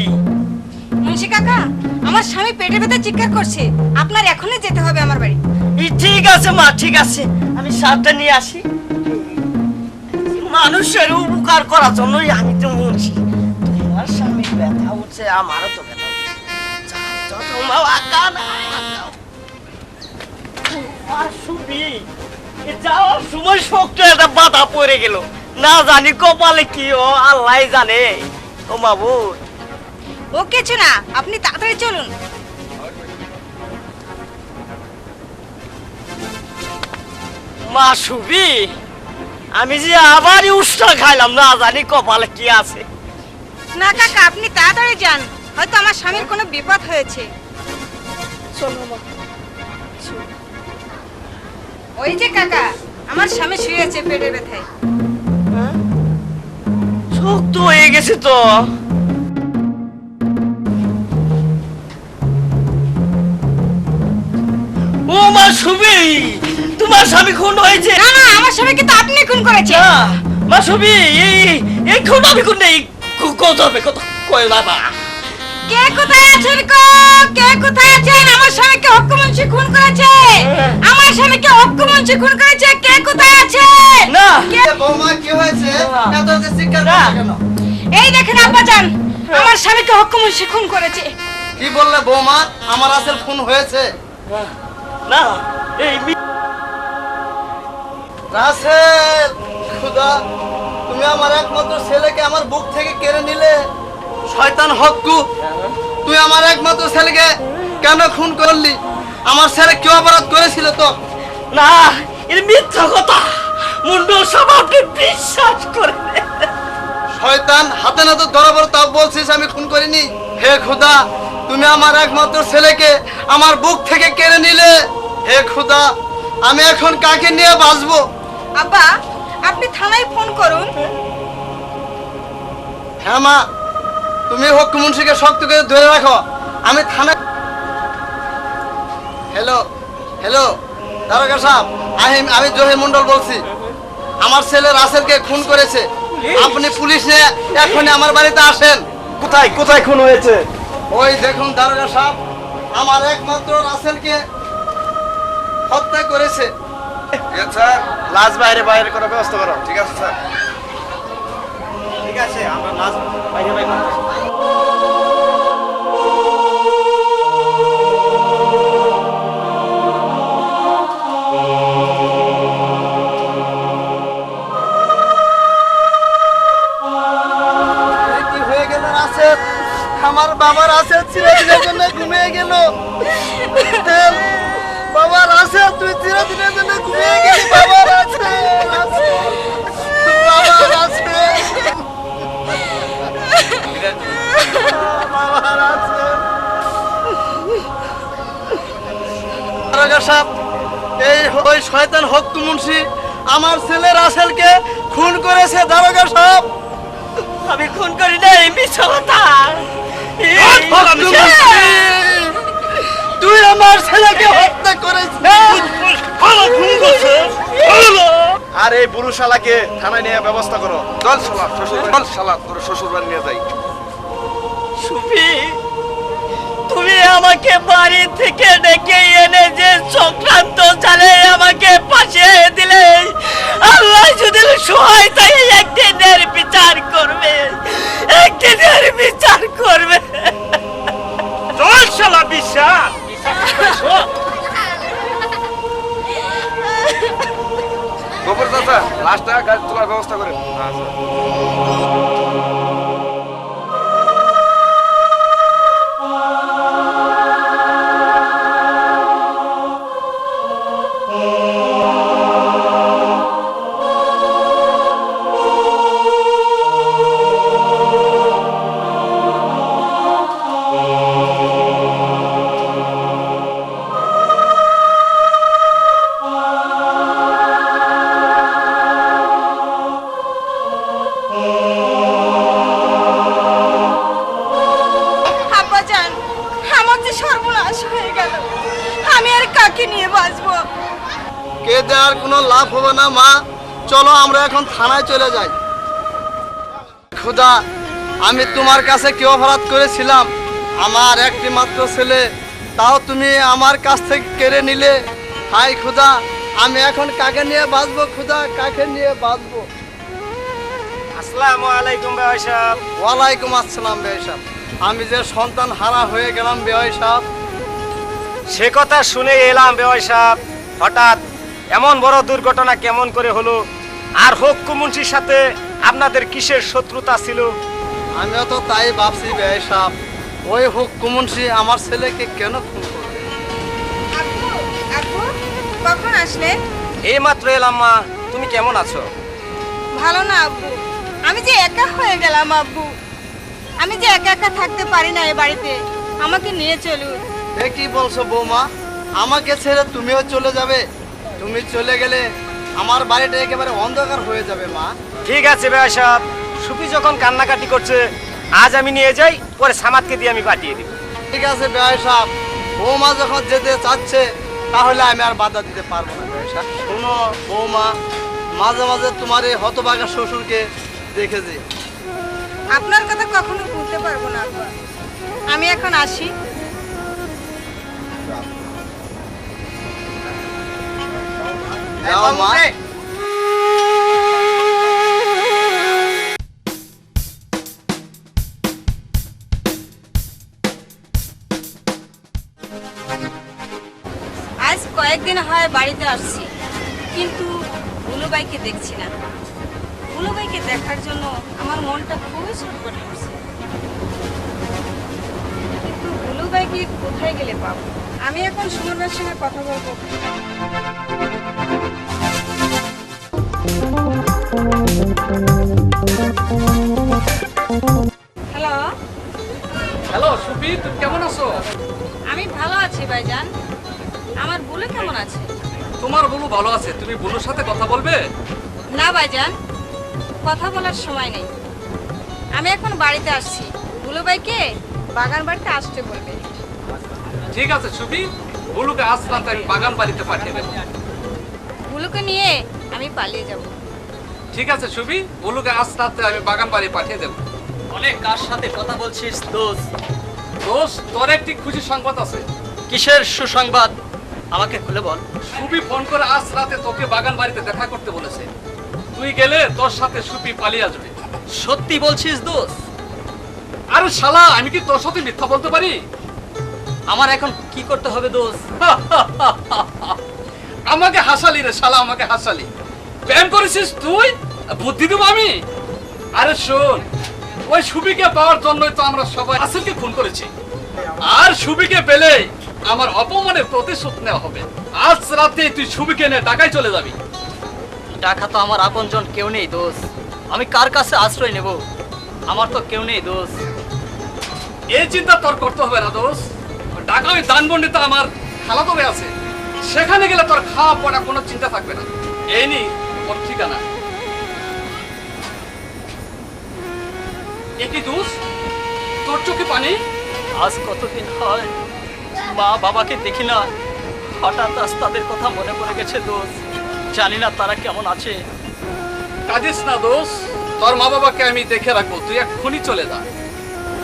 মুন্সি কাকা, আমার স্বামী পেটে ব্যথা চিৎকার করছে, আপনার এখনই যেতে হবে আমার বাড়ি। ঠিক আছে মা, ঠিক আছে, আমি সাথে নিয়ে আসি। মানুষের উপকার করার জন্যই আমি তো মুন্সি। তোমার স্বামীর ব্যথা উঠছে, আমারও তো ব্যথা উঠছে। যাও, যাও, মা, আকান, আকান। মাসুবি, যাওয়ার সময় শক্ত একটা বাধা পড়ে গেল, না জানি কপালে কি, ও আল্লাহ জানে। ও মাবুদ, ও কিছু না, আপনি তাড়াতাড়ি চলুন। মাসুবি, আমি যে আবারই উষ্টা খাইলাম, না জানি কপালে কি আছে। না কাকা, আপনি তাড়াতাড়ি যান, হয়তো আমার স্বামীর কোনো বিপদ হয়েছে। চলো মা। ওই যে কাকা, আমার স্বামী শুয়ে আছে পেটের ব্যথায়। শক্ত হয়ে গেছে তো। ও মাসুবি, তোমার স্বামী খুন হয়েছে? না না, আমার স্বামীকে তো আপনি খুন করেছেন। না মাসুবি, এই খুন আমি খুন নেই। কত হবে, কত কয় বাবা। কে কোথায় আছেন গো? কে কোথায় আছেন? আমার স্বামীকে হক্কুমুন্সি খুন করেছে। আমার স্বামীকে হক্কুমুন্সি খুন করেছে। কে কোথায় আছে? না বৌমা কি হয়েছে? এত যে চিৎকার না। করছো কেন? এই দেখেন আব্বাজান, আমার স্বামীকে হক্কুমুন্সি খুন করেছে। কি বললে বৌমা? আমার আসল খুন হয়েছে? না, এই রাসেল, খুদা, তুমি আমার একমাত্র ছেলেকে আমার বুক থেকে কেড়ে নিলে। শয়তান হক্কু, তুই আমার একমাত্র ছেলেকে কেন খুন করলি? আমার ছেলে কি অপরাধ করেছিল তো? না, এর মিথ্যা কথা। মুন্ডু সব আপনি বিশ্বাস করে। শয়তান, হাতে না তো ধরা পড়ো, তাও বলছিস আমি খুন করিনি? হে খুদা, তুমি আমার একমাত্র ছেলেকে আমার বুক থেকে কেড়ে নিলে। হে খুদা, আমি এখন কাকে নিয়ে বাঁচবো? আব্বা, আপনি থানায় ফোন করুন। হ্যাঁ মা, তুমি হক্কু মুন্সিকে শক্ত করে ধরে রাখো, আমি থানায়। হ্যালো হ্যালো, দারোগা সাহেব, আমি জহির মন্ডল বলছি। আমার ছেলে রাসেলকে খুন করেছে। আপনি পুলিশ নিয়ে এখনই আমার বাড়িতে আসেন। কোথায় কোথায় খুন হয়েছে? ওই দেখুন দারোগা সাহেব, আমার একমাত্র রাসেলকে হত্যা করেছে। স্যার, লাশ বাইরে বাইরে করার ব্যবস্থা করো। ঠিক আছে স্যার। ঠিক আছে, আমরা লাশ বাইরে বাইরে করতেছি। কি হয়ে গেল রাসেল? আমার বাবা রাসেল চিরদিনের জন্য ঘুমিয়ে গেল। বাবা রাসেল, তুই চিরদিনের জন্য ঘুমিয়ে গেলি। বাবা রাসেল, বাবা রাসেল, বাবা রাসেল। দারোগা সাহেব, এই ওই শয়তান হক্কু মুন্সি আমার ছেলে রাসেলকে খুন করেছে। দারোগা সাহেব, আমি খুন করি না, এই মিথ্যা কথা। তুই আমার ছেলেকে হত্যা করেছিস। আর এই বুড়ো শালাকে থানায় নিয়ে ব্যবস্থা করো। চল শালা, শ্বশুর চল শালা, তোর শ্বশুর বাড়ি নিয়ে যাই। সুফি, তুমি আমাকে বাড়ি থেকে ডেকে এনে যে চক্রান্ত চালে আমাকে পাঠিয়ে দিলে, আল্লাহ যদি সহায় তাই একদিনের বিচার করবে, একদিনের বিচার করবে। চল শালা, বিশ্বাস গোবর চাচা, লাশটা গাড়ি তোলার ব্যবস্থা করে। আচ্ছা। নিয়ে বাঁচবো? কেঁদে আর কোনো লাভ হবে না মা, চলো আমরা এখন থানায় চলে যাই। খোদা, আমি তোমার কাছে কি অপরাধ করেছিলাম? আমার একটি মাত্র ছেলে, তাও তুমি আমার কাছ থেকে কেড়ে নিলে। হাই খোদা, আমি এখন কাকে নিয়ে বাঁচবো? খোদা, কাকে নিয়ে বাঁচবো? আসসালামু আলাইকুম ভাই সাহেব। ওয়ালাইকুম আসসালাম বেয়াই সাহেব। আমি যে সন্তান হারা হয়ে গেলাম বেয়াই সাহেব। সে কথা শুনে এলাম বেওয়াই সাহেব, হঠাৎ এমন বড় দুর্ঘটনা কেমন করে হলো? আর হক্কু মুন্সির সাথে আপনাদের কিসের শত্রুতা ছিল? আমিও তো তাই ভাবছি বেয়াই সাহেব, ওই হুক্কু মুন্সি আমার ছেলেকে কেন খুন করবে? আব্বু, আব্বু, কখন আসলে? এই মাত্র এলাম মা, তুমি কেমন আছো? ভালো না আব্বু, আমি যে একা হয়ে গেলাম আব্বু। আমি যে একা একা থাকতে পারি না এই বাড়িতে, আমাকে নিয়ে চলুন। এ কি বলছো বৌমা? আমাকে ছেড়ে তুমিও চলে যাবে? তুমি চলে গেলে আমার বাড়িটা একেবারে অন্ধকার হয়ে যাবে মা। ঠিক আছে বেওয়াই সাহেব, সুফি যখন কান্নাকাটি করছে, আজ আমি নিয়ে যাই, পরে সামাদকে দিয়ে আমি পাঠিয়ে দিব। ঠিক আছে বেয়াই সাহেব, বৌমা যখন যেতে চাচ্ছে তাহলে আমি আর বাধা দিতে পারবো না বেয়াই সাহেব। শোনো বৌমা, মাঝে মাঝে তোমার এই হতভাগা শ্বশুরকে দেখেছি। আপনার কথা কখনো ভুলতে পারবো না আব্বা। আমি এখন আসি। যাও মা। আজ কয়েকদিন হয় বাড়িতে আসছি, কিন্তু বুলুবাইকে দেখছি না। বুলুবাইকে দেখার জন্য আমার মনটা খুবই ছটফট করছে, কিন্তু বুলুবাইকে কোথায় গেলে পাবো? আমি এখন সুমনের সঙ্গে কথা বলবো। হ্যালো, হ্যালো সুফি, তুমি কেমন আছো? আমি ভালো আছি ভাইজান। আমার বুলু কেমন আছে? তোমার বুলু ভালো আছে, তুমি বুলুর সাথে কথা বলবে? না ভাইজান, কথা বলার সময় নেই। আমি এখন বাড়িতে আসছি, বুলুবাইকে বাগান বাড়িতে আসতে বলবে। ঠিক আছে সুফি, বুলুকে আজ রাতে আমি বাগান বাড়িতে পাঠিয়ে দেবো। বুলুকে নিয়ে আমি পালিয়ে যাব। ঠিক আছে সুফি, বুলুকে আজ রাতে আমি বাগান বাড়ি পাঠিয়ে দেবো। অনেক কার সাথে কথা বলছিস দোস্ত? দোস্ত, তোর একটি খুশি সংবাদ আছে। কিসের সুসংবাদ? আমাকে খুলে বল। সুফি ফোন করে আজ রাতে তোকে বাগান বাড়িতে দেখা করতে বলেছে। তুই গেলে তোর সাথে সুফি পালিয়ে আসবে। সত্যি বলছিস দোস্ত? আরে শালা, আমি কি তোর সাথে মিথ্যা বলতে পারি? আমার এখন কি করতে হবে দোস্ত? আমাকে হাসালি রে শালা, আমাকে হাসালি। প্রেম করেছিস তুই, বুদ্ধি দেবো আমি? আরে শোন, ওই সুবিকে পাওয়ার জন্যই তো আমরা সবাই আসিলকে খুন করেছি। আর সুবিকে পেলে আমার অপমানের প্রতিশোধ নেওয়া হবে। আজ রাতে তুই সুবিকে নিয়ে ঢাকায় চলে যাবি। টাকা তো আমার আপনজন কেউ নেই দোস্ত, আমি কার কাছে আশ্রয় নেব? আমার তো কেউ নেই দোস্ত। এই চিন্তা তোর করতে হবে না দোস্ত। ঢাকা ওই দানবন্ডিতে আমার খালাতো ভাই আছে, সেখানে গেলে তোর খাওয়া পড়া কোনো চিন্তা থাকবে না। এই নি ওর ঠিকানা। একই দোষ, তোর চোখে পানি? আজ কতদিন হয় মা বাবাকে দেখি না, হঠাৎ আজ তাদের কথা মনে পড়ে গেছে দোস্ত। জানি না তারা কেমন আছে। কাঁদিস না দোষ, তোর মা বাবাকে আমি দেখে রাখবো, তুই এক্ষুনি চলে যা।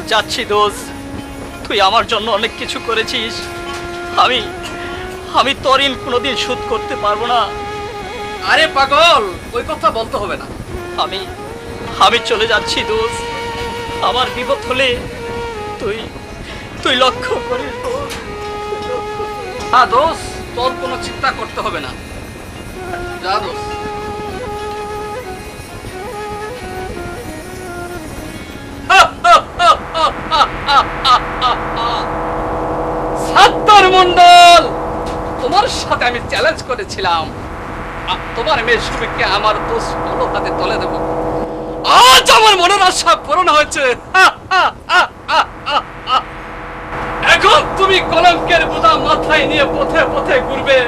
যাচ্ছি দোস্ত, তুই আমার জন্য অনেক কিছু করেছিস। আমি তোর ঋণ কোনোদিন শোধ করতে পারবো না। আরে পাগল, ওই কথা বলতে হবে না। আমি চলে যাচ্ছি দোস্ত। আমার বিপদ হলে তুই লক্ষ্য করিস দোস্ত। হ্যাঁ দোষ, তোর কোনো চিন্তা করতে হবে না। যা দোষ। সাত্তার মন্ডল, তোমার সাথে আমি চ্যালেঞ্জ করেছিলাম তোমার মেয়ে সুবিককে আমার দোষ ভালো হাতে তুলে দেব। আজ আমার মনের আশা পূরণ হয়েছে। এখন তুমি কলঙ্কের বোঝা মাথায় নিয়ে পথে পথে ঘুরবে,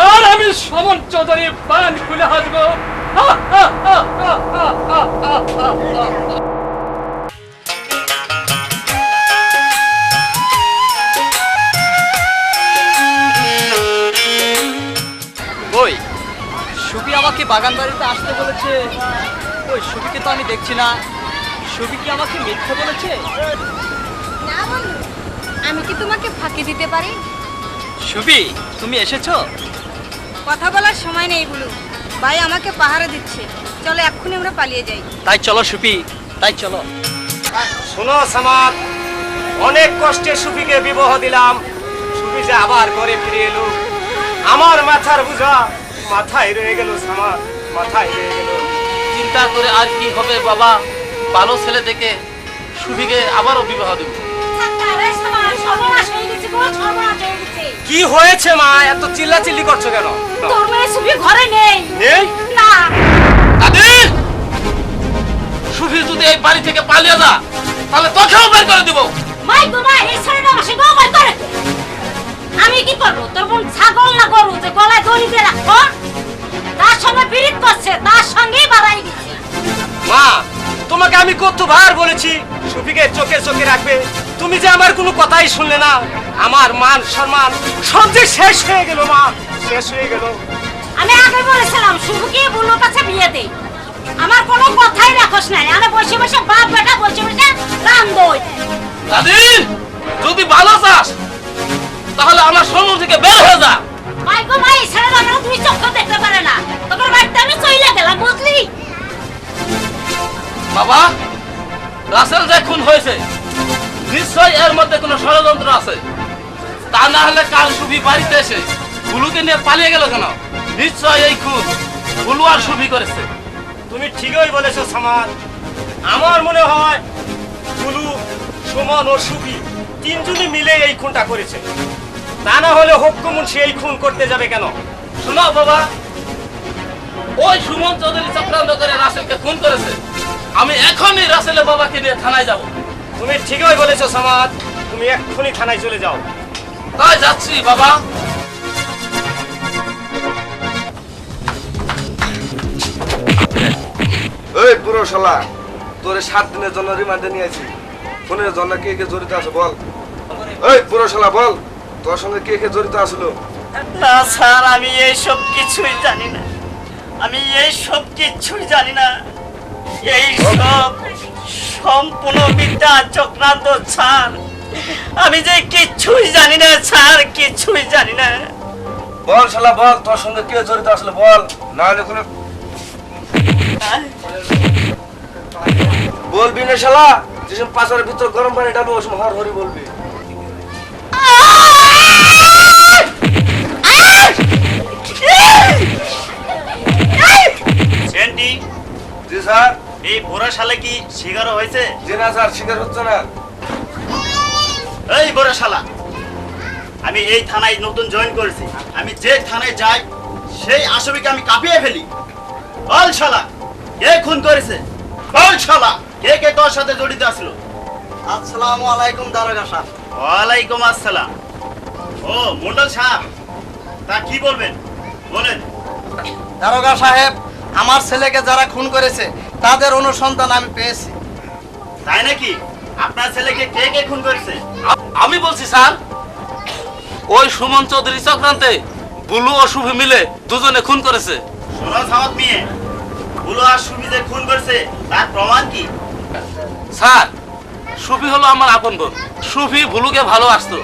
আর আমি সমন চৌধুরী বান খুলে হাসবো। আমাকে বাগান বাড়িতে আসতে বলেছে, ওই সুবিকে তো আমি দেখছি না। সুবি কি আমাকে মিথ্যে বলেছে? না বন্ধু, আমি কি তোমাকে ফাঁকি দিতে পারি? সুবি, তুমি এসেছো? কথা বলার সময় নেই বুলু, ভাই আমাকে পাহারা দিচ্ছে। চলো এক্ষুনি আমরা পালিয়ে যাই। তাই চলো সুবি, তাই চলো। শোনো সামাদ, অনেক কষ্টে সুফিকে বিবাহ দিলাম, সুফি যে আবার ঘরে ফিরে এলো, আমার মাথার বোঝা মাথায় রয়ে গেল সামাদ, মাথায় রয়ে গেল। চিন্তা করে আর কি হবে বাবা, ভালো ছেলে দেখে সুবিকে আবারও বিবাহ দেব। কি হয়েছে মা, এত চিল্লাচিল্লি করছো কেন? তোর মেয়ে সুবি ঘরে নেই। নেই? না। দাদি, সুফি যদি এই বাড়ি থেকে পালিয়ে যা, তাহলে তোকেও বের করে দিব। মাই গো মা, এই ছেলেটা আমার সঙ্গে অবাই করে। আমি কি করবো? তোর বোন ছাগল না গরু যে গলায় দড়ি দিয়ে রাখবো? তার সঙ্গে বিরিত করছে, তার সঙ্গেই বাড়াই দিচ্ছে। মা, তোমাকে আমি কতবার বলেছি সুফিকে চোখে চোখে রাখবে, তুমি যে আমার কোনো কথাই শুনলে না। আমার মান সম্মান সব যে শেষ হয়ে গেল মা, শেষ হয়ে গেল। আমি আগে বলেছিলাম শুভকে বুলোর কাছে বিয়ে দেই, আমার কোনো কথাই রাখোস নাই। আমি বসে বসে বাপ বেটা বসে বসে রান দই। দাদি, যদি ভালো চাস তাহলে আমার সম্মুখ থেকে বের হয়ে যা। মাই গো মাই, ছেলেটা আমার দুই চোখ দেখতে পারে না। তোমার বাড়িতে আমি চলে গেলাম, বুঝলি? বাবা, রাসেল যে খুন হয়েছে, নিশ্চয় এর মধ্যে কোনো ষড়যন্ত্র আছে। তা না হলে কাল সুফি বাড়িতে এসে বুলুকে নিয়ে পালিয়ে গেল কেন? নিশ্চয় এই খুন বুলু আর সুফি করেছে। তুমি ঠিকই বলেছো সামাদ, আমার মনে হয় বুলু, সুমন ও সুফি তিনজনই মিলে এই খুনটা করেছে। তা না হলে হক্কু মুন্সি এই খুন করতে যাবে কেন? শোনো বাবা, ওই সুমন চৌধুরী চক্রান্ত করে রাসেলকে খুন করেছে। আমি এখনই রাসেলের বাবাকে নিয়ে থানায় যাব। তুমি ঠিকই বলেছো সামাদ, তুমি এক্ষুনি থানায় চলে যাও। তাই যাচ্ছি বাবা। এই পুরো শালা, তোরে 7 দিনের জন্য রিমান্ডে নিয়েছি। ফোনের জন্য কে কে জড়িত আছে বল। এই পুরো শালা বল, তোর সঙ্গে কে কে জড়িত আসলো? না স্যার, আমি এই সব কিছুই জানি না। আমি এই সব কিছুই জানি না। এই সব সম্পূর্ণ মিথ্যা চক্রান্ত স্যার। আমি যে কিছুই জানি না স্যার, কিছুই জানি না। বল শালা বল, তোর সঙ্গে কে জড়িত আসলো বল, না হলে কোনো বলবি না শালা। যেসব পাঁচের ভিতর গরম পানি ডালবো ওসব হর হরি বলবি। সেন্টি, জি স্যার। এই বোরা শালা কি শিকারও হয়েছে? জি না স্যার, শিকার হচ্ছে না। এই বোরা শালা, আমি এই থানায় নতুন জয়েন করেছি। আমি যে থানায় যাই সেই আসামিকে আমি কাঁপিয়ে ফেলি। বল শালা, কে খুন করেছে? বল শালা, কে কে তোর সাথে জড়িত আসলো? আসসালামু আলাইকুম দারোগা সাহেব। ওয়ালাইকুম আসসালাম। ও মন্ডল সাহেব, তা কি বলবেন বলেন। দারোগা সাহেব, আমার ছেলেকে যারা খুন করেছে তাদের অনুসন্ধান আমি পেয়েছি। তাই নাকি? আপনার ছেলেকে কে কে খুন করেছে? আমি বলছি স্যার, ওই সুমন চৌধুরী চক্রান্তে বুলু ও সুফি মিলে দুজনে খুন করেছে। শোনো সামত মিয়ে, বুলো আর সুমি যে খুন করেছে তার প্রমাণ কি? স্যার, সুফি হলো আমার আপন বোন। সুফি বুলুকে ভালোবাসতো।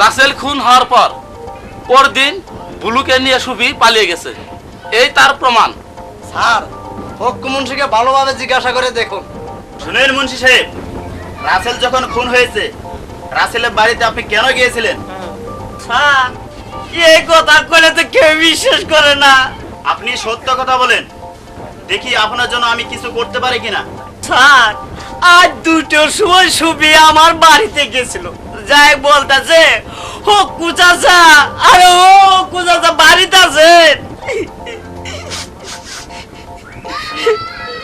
রাসেল খুন হওয়ার পরদিন বুলুকে নিয়ে সুফি পালিয়ে গেছে, এই তার প্রমাণ। স্যার, হক্কু মুন্সিকে ভালোভাবে জিজ্ঞাসা করে দেখুন। শুনেন মুন্সি সাহেব, রাসেল যখন খুন হয়েছে, রাসেলের বাড়িতে আপনি কেন গিয়েছিলেন? স্যার, এই কথা বলে তো কেউ বিশ্বাস করে না। আপনি সত্য কথা বলেন, দেখি আপনার জন্য আমি কিছু করতে পারি কিনা। স্যার, আজ 2টোর সময় সুবি আমার বাড়িতে গেছিল। যাই বলতেছে ও কুচাচা, আরে ও কুচাচা বাড়িতে আছে।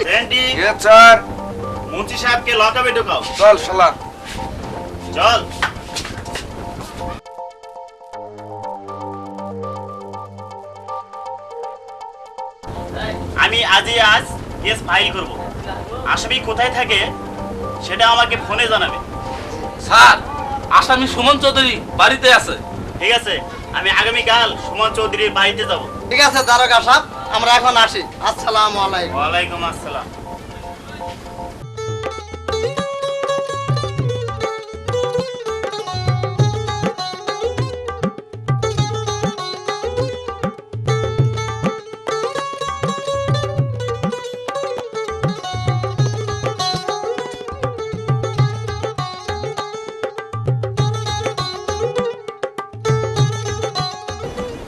সেন্টি, কে স্যার? মুন্সি সাহেবকে লকআপে ঢোকাও। চল শালা। চল। আমি আজ কেস ফাইল করব। আসামি কোথায় থাকে সেটা আমাকে ফোনে জানাবে। স্যার, আসামি সুমন চৌধুরী বাড়িতে আছে। ঠিক আছে, আমি আগামীকাল সুমন চৌধুরীর বাড়িতে যাব। ঠিক আছে দারোগা সাহেব, আমরা এখন আসি। আসসালামু আলাইকুম। ওয়ালাইকুম আসসালাম।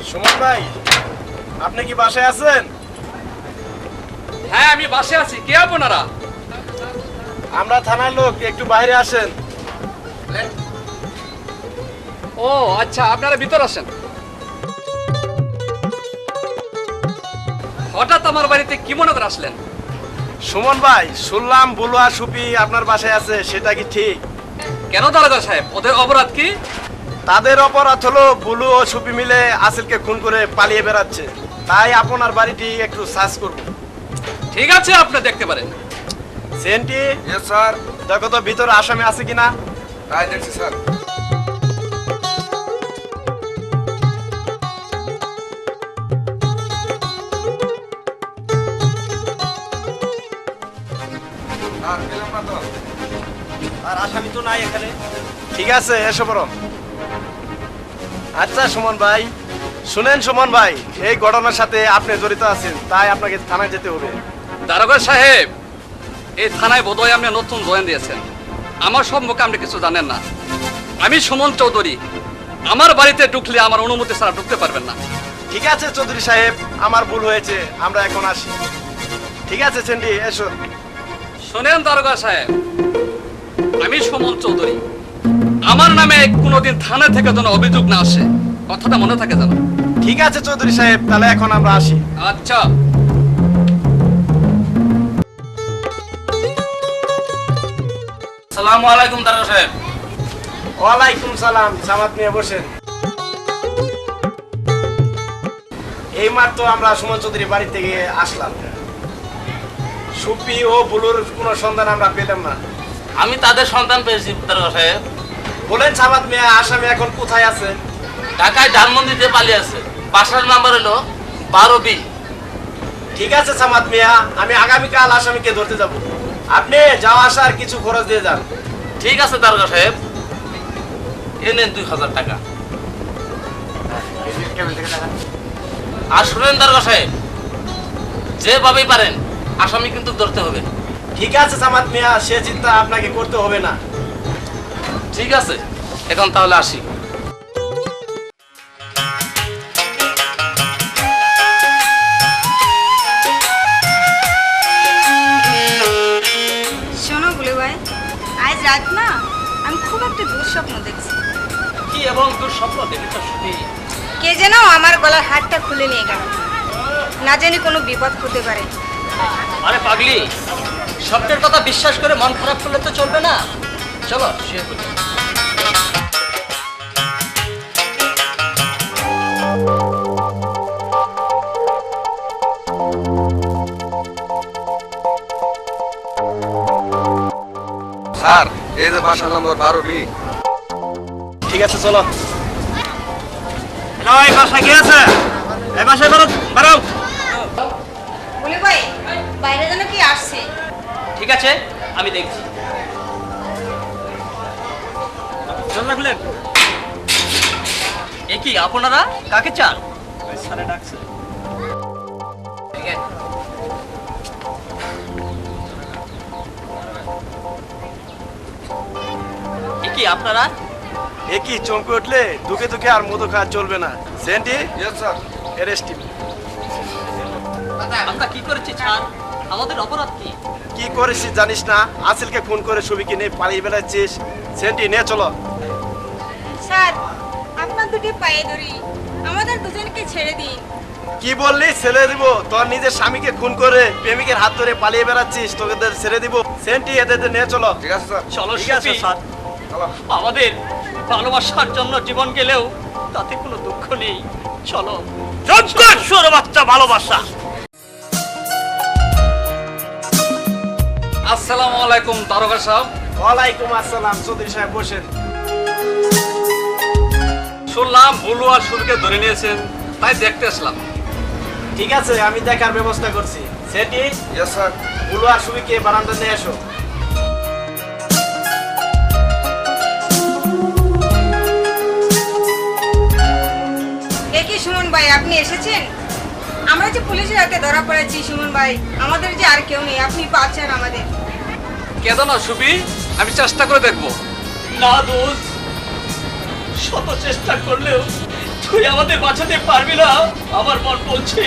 সুমন ভাই, আপনি কি বাসায় আছেন? হ্যাঁ আমি বাসে আছি, কে আপনারা? আমরা থানার লোক, একটু বাইরে আসেন। ও আচ্ছা, আপনারা ভিতর আসেন। হঠাৎ আমার বাড়িতে কি মনে করে আসলেন? সুমন ভাই, শুনলাম বুলু আর সুপি আপনার বাসায় আছে, সেটা কি ঠিক? কেন দারোগা সাহেব, ওদের অপরাধ কি? তাদের অপরাধ হলো বুলু ও সুপি মিলে আসিলকে খুন করে পালিয়ে বেড়াচ্ছে, তাই আপনার বাড়িটি একটু সার্চ করব। ঠিক আছে, আপনি দেখতে পারেন। Centi, yes sir. দেখো তো ভিতরে আসামি আছে কিনা। তাই দেখছি স্যার। আর পেলাম না তো। আর আসামি তো নাই এখানে। ঠিক আছে, এসো বড়। আচ্ছা সুমন ভাই, শুনেন সুমন ভাই, এই ঘটনার সাথে আপনি জড়িত আছেন, তাই আপনাকে থানায় যেতে হবে। দারোগা সাহেব, এই থানায় বোধহয় আপনি নতুন জয়েন দিয়েছেন। আমার সম্পর্কে আপনি কিছু জানেন না। আমি সুমন চৌধুরী। আমার বাড়িতে ঢুকলে আমার অনুমতি ছাড়া ঢুকতে পারবেন না। ঠিক আছে চৌধুরী সাহেব, আমার ভুল হয়েছে, আমরা এখন আসি। ঠিক আছে সেন্ডি, এসো। শোনেন দারোগা সাহেব, আমি সুমন চৌধুরী। আমার নামে কোনোদিন থানা থেকে যেন অভিযোগ না আসে, কথাটা মনে থাকে যেন। ঠিক আছে চৌধুরী সাহেব, তাহলে এখন আমরা আসি। আচ্ছা। আসসালামু আলাইকুম দারোগা সাহেব। ওয়ালাইকুম সালাম। জামাত নিয়ে বসেন। এই মাত্র আমরা সুমন চৌধুরী বাড়ি থেকে আসলাম। সুপি ও বুলুর কোনো সন্ধান আমরা পেলাম না। আমি তাদের সন্তান পেয়েছি দারোগা সাহেব। বলেন সামাদ মিয়া, আসামি এখন কোথায় আছে? ঢাকায় ধানমন্ডিতে পালিয়ে আছে। বাসার নাম্বার হলো 12B। ঠিক আছে সামাদ মিয়া, আমি আগামীকাল আসামিকে ধরতে যাব। আপনি যাওয়া আসার কিছু খরচ দিয়ে যান। ঠিক আছে দারোগা সাহেব, এ নেন 2000 টাকা। আর শুনেন দারোগা সাহেব, যেভাবেই পারেন আসামি কিন্তু ধরতে হবে। ঠিক আছে সামাদ মিয়া, সে চিন্তা আপনাকে করতে হবে না। ঠিক আছে, এখন তাহলে আসি। শোনো বুলু ভাই, আজ রাত না আমি খুব একটা দুঃস্বপ্ন দেখছি। কি এবং দুঃস্বপ্ন দেখেছ শুনি? কে যেন আমার গলার হাতটা খুলে নিয়ে গেল, না জানি কোনো বিপদ হতে পারে। আরে পাগলি, স্বপ্নের কথা বিশ্বাস করে মন খারাপ করলে তো চলবে না। চলো শুয়ে পড়ি। স্যার, এই যে বাসা নম্বর 12B। ঠিক আছে চলো। এই বাসায় কে আছে? এই বাসায় বেরো, বেরো। বুলু ভাই, বাইরে যেন কি আসছে। ঠিক আছে, আমি দেখছি। দরজা খুলেন। এ কি আপনারা কাকে চান? স্যারে ডাকছে। ঠিক আছে। এ কি আপনারা? এ কি চমকে উঠলে? দুকে দুকে আর মধু খাওয়া চলবে না। Centi, yes sir. Arrest him. আমরা কি করেছি স্যার? আমাদের অপরাধ কি? কি করেছিস জানিস না? আসিলকে খুন করে ছবিকে নিয়ে পালিয়ে বেড়াচ্ছিস। সেন্টি, নিয়ে চলো। স্যার, আপনার দুটি পায়ে ধরি, আমাদের দুজনকে ছেড়ে দিন। কি বললি? ছেড়ে দিব? তোর নিজের স্বামীকে খুন করে প্রেমিকের হাত ধরে পালিয়ে বেড়াচ্ছিস, তোকে ছেড়ে দিব? সেন্টি, এদের নিয়ে চলো। ঠিক আছে স্যার। চলো ঠিক আছে সুপি। স্যার। চলো। আমাদের ভালোবাসার জন্য জীবন গেলেও তাতে কোনো দুঃখ নেই। চলো। সুর বাচ্চা ভালোবাসা। আসসালামু আলাইকুম দারোগা সাহেব। ওয়ালাইকুম আসসালাম। চৌধুরী সাহেব বসেন। শুনলাম বুলু আর সুরকে ধরে নিয়েছেন, তাই দেখতে আসলাম। ঠিক আছে, আমি দেখার ব্যবস্থা করছি। সেটি ইয়েস স্যার। বুলু আর সুবিকে বারান্দা নিয়ে এসো। কি সুমন ভাই, আপনি এসেছেন? আমরা যে পুলিশের হাতে ধরা পড়েছি সুমন ভাই, আমাদের যে আর কেউ নেই, আপনি বাঁচান আমাদের। কেঁদো না সুবি, আমি চেষ্টা করে দেখবো। না দোস্ত, শত চেষ্টা করলেও তুই আমাদের বাঁচাতে পারবি না। আমার মন বলছে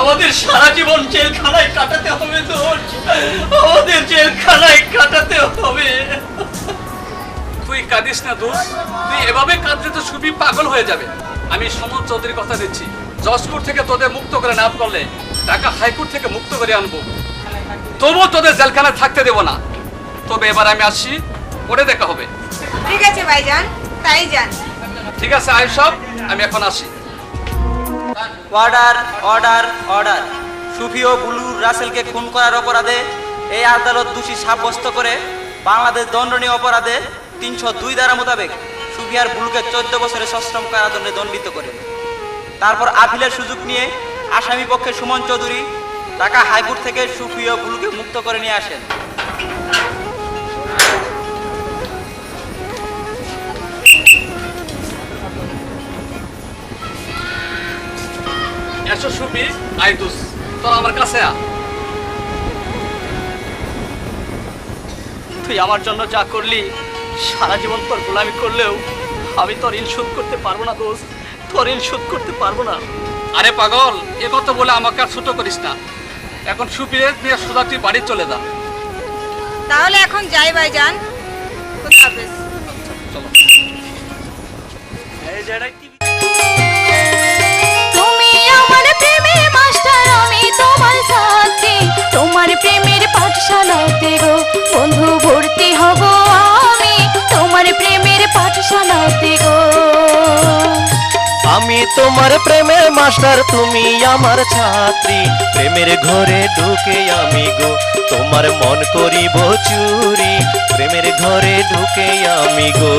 আমাদের সারা জীবন জেলখানায় কাটাতে হবে দোস্ত, আমাদের জেলখানায় কাটাতে হবে। তুই কাঁদিস না দোস্ত, তুই এভাবে কাঁদলে তো সুবি পাগল হয়ে যাবে। আমি সমন চৌধুরীর কথা দিচ্ছি, জজকোর্ট থেকে তোদের মুক্ত করে না করলে ঢাকা হাইকোর্ট থেকে মুক্ত করে আনবো। তবুও তোদের জেলখানায় থাকতে দেব না। তবে এবার আমি আসছি, পরে দেখা হবে। ঠিক আছে ভাইজান, তাই যান। ঠিক আছে আয়ুষ সব, আমি এখন আসি। Order order order. সুফি ও বুলু রাসেলকে খুন করার অপরাধে এই আদালত দোষী সাব্যস্ত করে বাংলাদেশ দণ্ডনীয় অপরাধে 302 ধারা মোতাবেক সুফি আর বুলুকে 14 বছরের সশ্রম কারাদণ্ডে দণ্ডিত করে। তারপর আপিলের সুযোগ নিয়ে আসামি পক্ষে সুমন চৌধুরী ঢাকা হাইকোর্ট থেকে সুফি ও বুলুকে মুক্ত করে নিয়ে আসেন। এসো সুবি, আয় দোস্ত, তোর আমার কাছে আ। তুই আমার জন্য যা করলি, সারা জীবন তোর গোলামি করলেও আমি তোর ঋণ শোধ করতে পারবো না দোস্ত, তোর ঋণ শোধ করতে পারবো না। আরে পাগল, এ কথা বলে আমাকে আর ছোট করিস না। এখন সুবিরে নিয়ে সোজা তুই বাড়ি চলে যা। তাহলে এখন যাই ভাইজান, খোদা হাফেজ। চলো। এই যে এটাই টিভি। তুমি আমার প্রেমের মাস্টার, আমি তোমার সাথী, তোমার প্রেমের পাঠশালাতে গো বন্ধু ভর্তি হব আমি, তোমার প্রেমের পাঠশালাতে গো। আমি তোমার প্রেমের মাস্টার, তুমি আমার ছাত্রী, প্রেমের ঘরে ঢুকে আমি গো তোমার মন করিব চুরি, প্রেমের ঘরে ঢুকে আমি গো।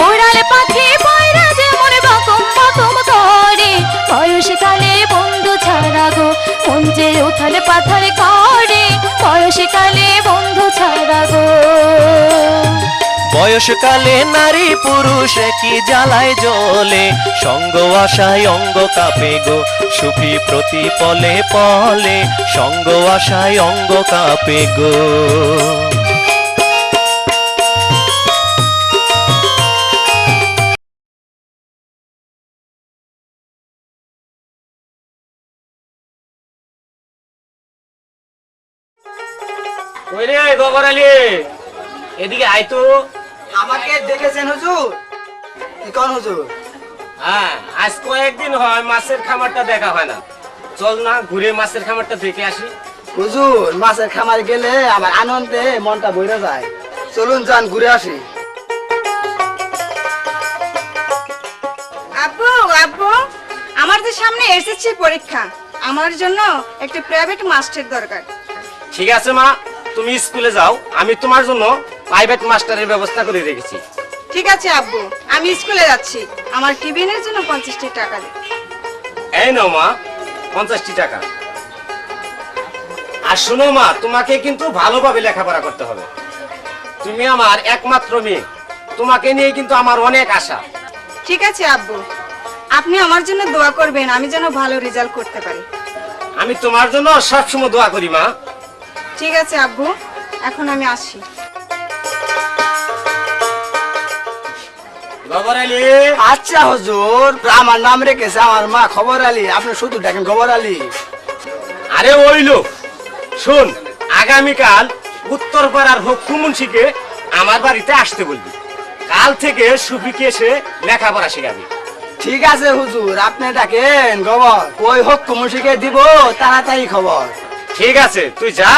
ওড়ালে পাখি পয়রা যেমন বাকম বাকম করে, বয়সকালে বন্ধু ছাড়া গো মন যে উথাল পাথার করে, বয়সকালে বন্ধু ছাড়া গো। বয়সকালে নারী পুরুষ কি জ্বালায় জ্বলে, সঙ্গ আশায় অঙ্গ কাঁপে গো সুফি প্রতি পলে পলে, সঙ্গ আশায় অঙ্গ কাঁপে গো। ওই রে গোবর আলী, এদিকে আয় তো। আমাকে দেখেছেন হুজুর? কোন হুজুর? হ্যাঁ, আজ কয়েকদিন হয় মাছের খামারটা দেখা হয় না। চল না ঘুরে মাছের খামারটা দেখে আসি। হুজুর, মাছের খামার গেলে আমার আনন্দে মনটা ভরে যায়। চলুন যান ঘুরে আসি। আব্বু আব্বু, আমার তো সামনে এসএসসি পরীক্ষা, আমার জন্য একটা প্রাইভেট মাস্টার দরকার। ঠিক আছে মা, তুমি স্কুলে যাও, আমি তোমার জন্য প্রাইভেট মাস্টারের ব্যবস্থা করে রেখেছি। ঠিক আছে আব্বু, আমি স্কুলে যাচ্ছি, আমার টিফিনের জন্য 50টি টাকা দিন। এই নাও মা, 50টি টাকা। আর শোনো মা, তোমাকে কিন্তু ভালোভাবে লেখাপড়া করতে হবে। তুমি আমার একমাত্র মেয়ে, তোমাকে নিয়ে কিন্তু আমার অনেক আশা। ঠিক আছে আব্বু, আপনি আমার জন্য দোয়া করবেন, আমি যেন ভালো রেজাল্ট করতে পারি। আমি তোমার জন্য সবসময় দোয়া করি মা। ঠিক আছে আব্বু, এখন আমি আসি। গোবর আলী, আচ্ছা হুজুর, আমার নাম রেখেছে আমার মা খবর আলী, আপনি শুধু দেখেন খবর আলী। আরে ওই লোক, শোন, আগামীকাল উত্তরপাড়ার হকু মুন্সিকে আমার বাড়িতে আসতে বলবি। কাল থেকে সুফিকে এসে লেখাপড়া শেখাবি। ঠিক আছে হুজুর, আপনি দেখেন খবর, ওই হোক কুমুশিকে দিব তাড়াতাড়ি খবর। ঠিক আছে, তুই যা।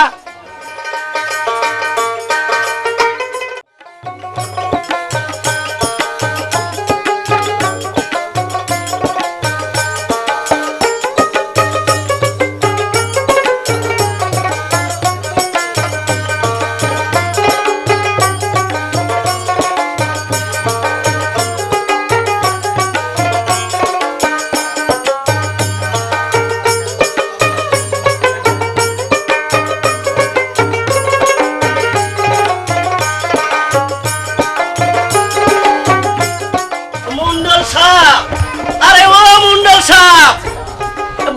সাহেব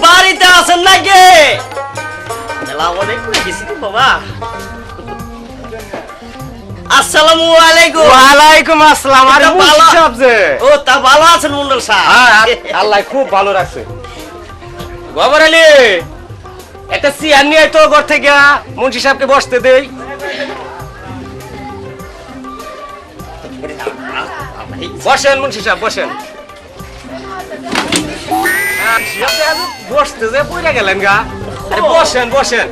বাড়িতে আছেন নাকি? বাবা আসসালামু আলাইকুম। ওয়ালাইকুম আসসালাম। আরে মুন্সি সাহেব যে। ও তা ভালো আছেন মন্ডল সাহেব? আল্লাহ খুব ভালো রাখছে। গোবর আলী একটা চেয়ার নিয়ে তো ঘর থেকে মুন্সি সাহেবকে বসতে দেই। বসেন মুন্সি সাহেব বসেন। বসতে যে পড়ে গেলেন গা। আরে বসেন বসেন।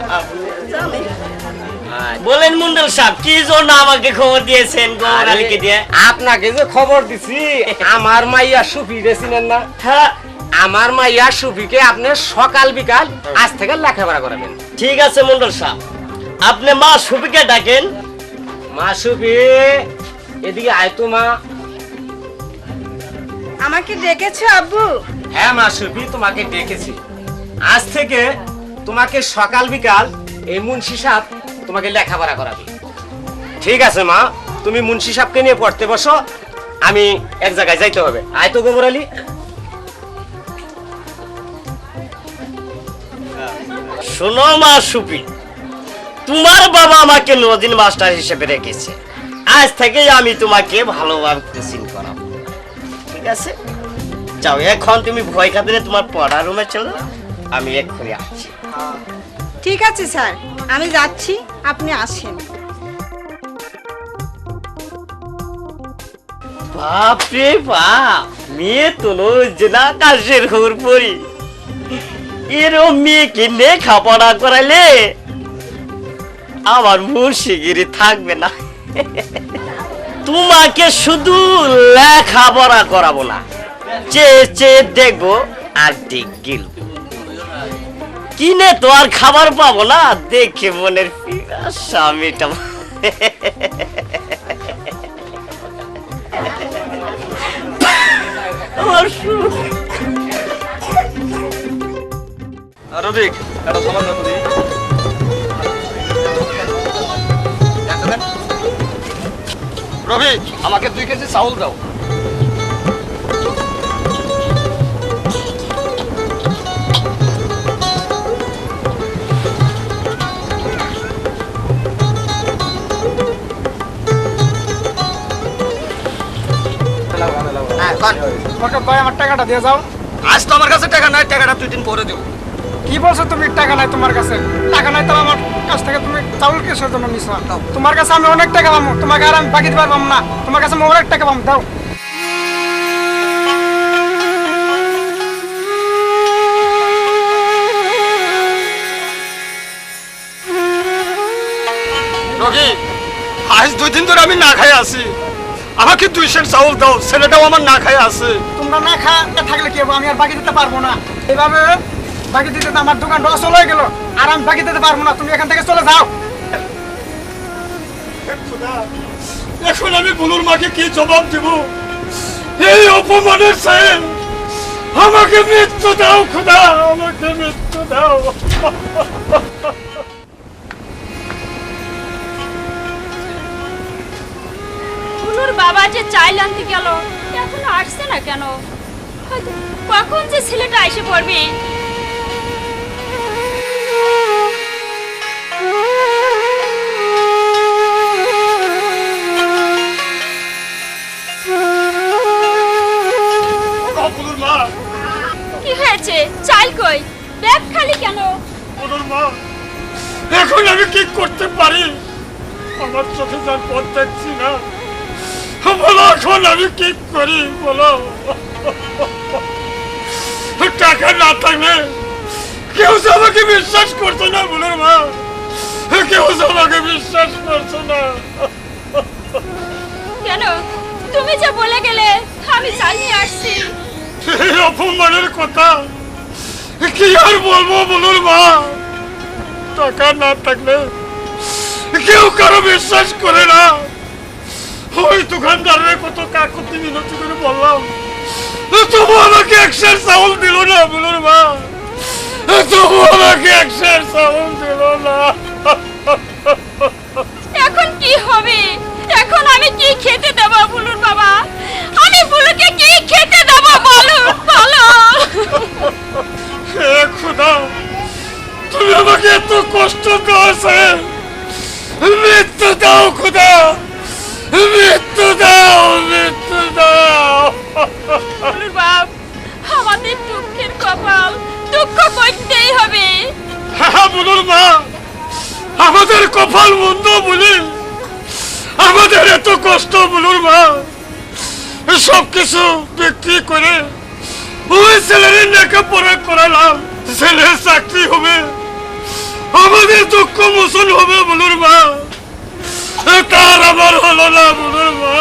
বলেন মন্ডল সাহেব কি জন্য আমাকে খবর দিয়েছেন গোবর আলীকে দিয়ে? আপনাকে যে খবর দিছি আমার মাইয়া সুফি চিনেন না? হ্যাঁ আমার মাইয়া সুফিকে আপনি সকাল বিকাল আজ থেকে লেখাপড়া করাবেন। ঠিক আছে মন্ডল সাহেব, আপনি মা সুফিকে ডাকেন। মা সুফি এদিকে আয় তো মা। আমাকে ডেকেছো আব্বু? হ্যাঁ মা সুফি তোমাকে ডেকেছি। আজ থেকে তোমাকে সকাল বিকাল এই মুন্সি সাহেব তোমাকে লেখাপড়া করাবে। ঠিক আছে মা, তুমি মুন্সি সাহেবকে নিয়ে পড়তে বসো, আমি এক জায়গায় যাইতে হবে। আয় তো গোবর আলী। শোনো মা সুফি, তোমার বাবা আমাকে নদিন মাস্টার হিসেবে রেখেছে, আজ থেকে আমি তোমাকে ভালোভাবে কোচিং করাবো। ঠিক আছে, যাও এখন তুমি ভয় খাতে তোমার পড়ার রুমে চলো, আমি এক্ষুনি আসছি। ঠিক আছে স্যার, আমি যাচ্ছি, আপনি আসেন। বাপরে বাপ, মেয়ে তো না কাশের খবর পড়ি, এরম মেয়েকে লেখাপড়া করাইলে আমার মুর্শিগিরি থাকবে না। তোমাকে শুধু লেখাপড়া করাবো না, চেয়ে চেয়ে দেখবো আর দেখ গেল কিনে তো আর খাবার পাবো না, দেখে মনের স্বামীটা আমার রবিক এটা সমান না তুই রবিক আমাকে 2 কেজি চাউল দাও। ভাই আমার টাকাটা দিয়ে যাও। আজ তো আমার কাছে টাকা নাই, টাকাটা 2 দিন পরে দেব। কি বলছো তুমি? টাকা নাই তোমার কাছে? টাকা নাই তো আমার কাছ থেকে তুমি চাউল কিসের জন্য নিছো? তোমার কাছে আমি অনেক টাকা পাবো, তোমাকে আর আমি বাকি দিতে পারবো না। তোমার কাছে আমি অনেক টাকা পাবো, দাও। রবি আজ 2 দিন ধরে আমি না খাই আছি, আমাকে 2 সের চাউল দাও, ছেলেটাও আমার না খাই আছে। তোমরা না থাকলে কি হবে? আমি আর বাকি দিতে পারবো না। এভাবে বাকি দিতে তো আমার দোকান লস হয়ে গেল, আর আমি বাকি দিতে পারবো না। তুমি এখান থেকে চলে যাও। এখন আমি বুলুর মাকে কি জবাব দেব? এই অপমানের সাথে আমাকে মৃত্যু দাও খোদা, আমাকে মৃত্যু দাও। বুলুর বাবা যে চাইল আনতে গেল, এখনো আসছে না কেন? হয়তো কখন যে ছেলেটা এসে পড়বে। বুলুর মা, কি হয়েছে? চাইল কই? ব্যাগ খালি কেন? বুলুর মা, এখন আমি কি করতে পারি? আমার চোখে যার পথ দেখছি না, বলো এখন আমি কি করি বলো? টাকা না থাকলে কেউ যে আমাকে বিশ্বাস করছে না বুলুর মা, কেউ যে আমাকে বিশ্বাস করছে না। কেন? তুমি যে বলে গেলে আমি চাল নিয়ে আসছি। এই অপমানের কথা কি আর বলবো বুলুর মা? টাকা না থাকলে কেউ কারো বিশ্বাস করে না। ওই দোকানদারের কত কাকুতি মিনতি করে বললাম, তবু আমাকে 1 সের চাউল দিল না বুলুর মা, তবু আমাকে 1 সের চাউল দিল না। এখন কি হবে? এখন আমি কি খেতে দেব বুলুর বাবা? আমি বুলুকে কি খেতে দেব বলো বলো। কষ্ট দিয়েছে, মৃত্যু দাও খোদা, মৃত্যু দাও, মৃত্যু দাও। বুলুর বাপ, আমাদের দুঃখের কপাল, দুঃখ করতেই হবে। হ্যাঁ বুলুর মা, আমাদের কপাল মন্দ বলে আমাদের এত কষ্ট বুলুর মা। সবকিছু বিক্রি করে ওই ছেলের লেখাপড়া করালাম, ছেলের চাকরি হবে, আমাদের দুঃখ মোচন হবে বুলুর মা। তার আমার হলো না বুলুর মা,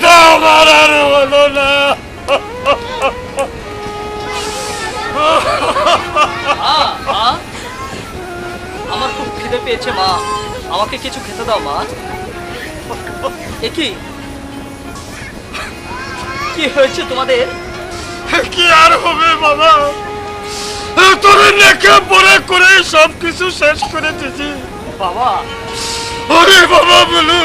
তা আমার আর হলো না। আমার খুব খিদে পেয়েছে মা, আমাকে কিছু খেতে দাও মা। এ কি কি হয়েছে তোমাদের? কি আর হবে বাবা, তোর লেখাপড়া করে সবকিছু শেষ করে দিয়েছি বাবা। ওরে বাবা বলু,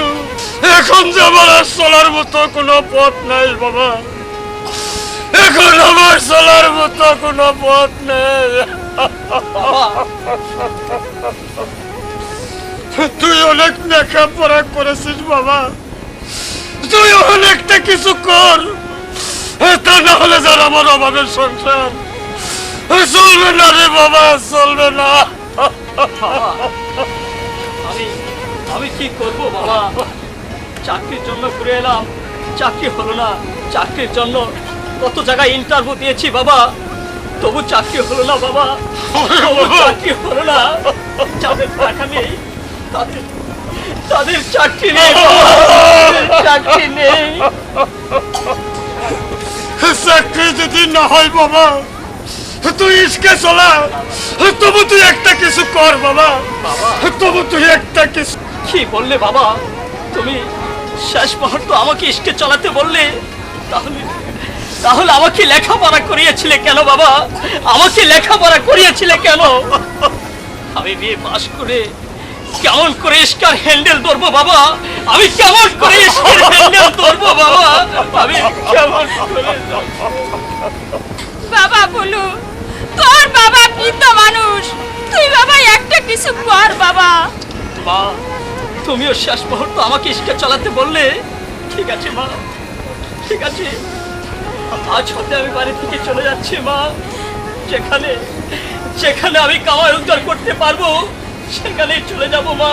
এখন যে আমার আর চলার মতো কোনো পথ নাই বাবা, এখন আমার চলার মতো কোনো পথ নেই। তুই অনেক লেখাপড়া করেছিস বাবা, তুই অনেকটা কিছু কর, তা না হলে যার আমার অভাবের সংসার চলবে না রে বাবা, চলবে না। আমি আমি কি করব বাবা? চাকরির জন্য ঘুরে এলাম, চাকরি হলো না। চাকরির জন্য কত জায়গায় ইন্টারভিউ দিয়েছি বাবা, তবু চাকরি হলো না বাবা, তবু চাকরি হলো না। যাদের টাকা নেই তাদের চাকরি নেই বাবা, চাকরি নেই। চাকরি যদি না হয় বাবা, তুই ইসকে চলা, তবু তুই একটা কিছু কর বাবা, তবু তুই একটা কিছু। কি বললে বাবা তুমি? শেষ মুহূর্ত আমাকে ইস্কে চালাতে বললে? তাহলে তাহলে আমাকে লেখাপড়া করিয়েছিলে কেন বাবা? আমাকে লেখাপড়া করিয়েছিলে কেন? আমি বিয়ে পাশ করে কেমন করে ইস্কার হ্যান্ডেল ধরবো বাবা? আমি কেমন করে ইস্কার হ্যান্ডেল ধরবো বাবা? আমি কেমন করে? বাবা বলু, তোর বাবা বৃদ্ধ মানুষ, তুই বাবা একটা কিছু কর বাবা। মা, তুমিও শেষ মুহূর্ত আমাকে ইস্কে চালাতে বললে? ঠিক আছে মা, ঠিক আছে। আজ হতে আমি বাড়ি থেকে চলে যাচ্ছি মা। যেখানে যেখানে আমি কামাই রোজগার করতে পারবো সেখানেই চলে যাব মা।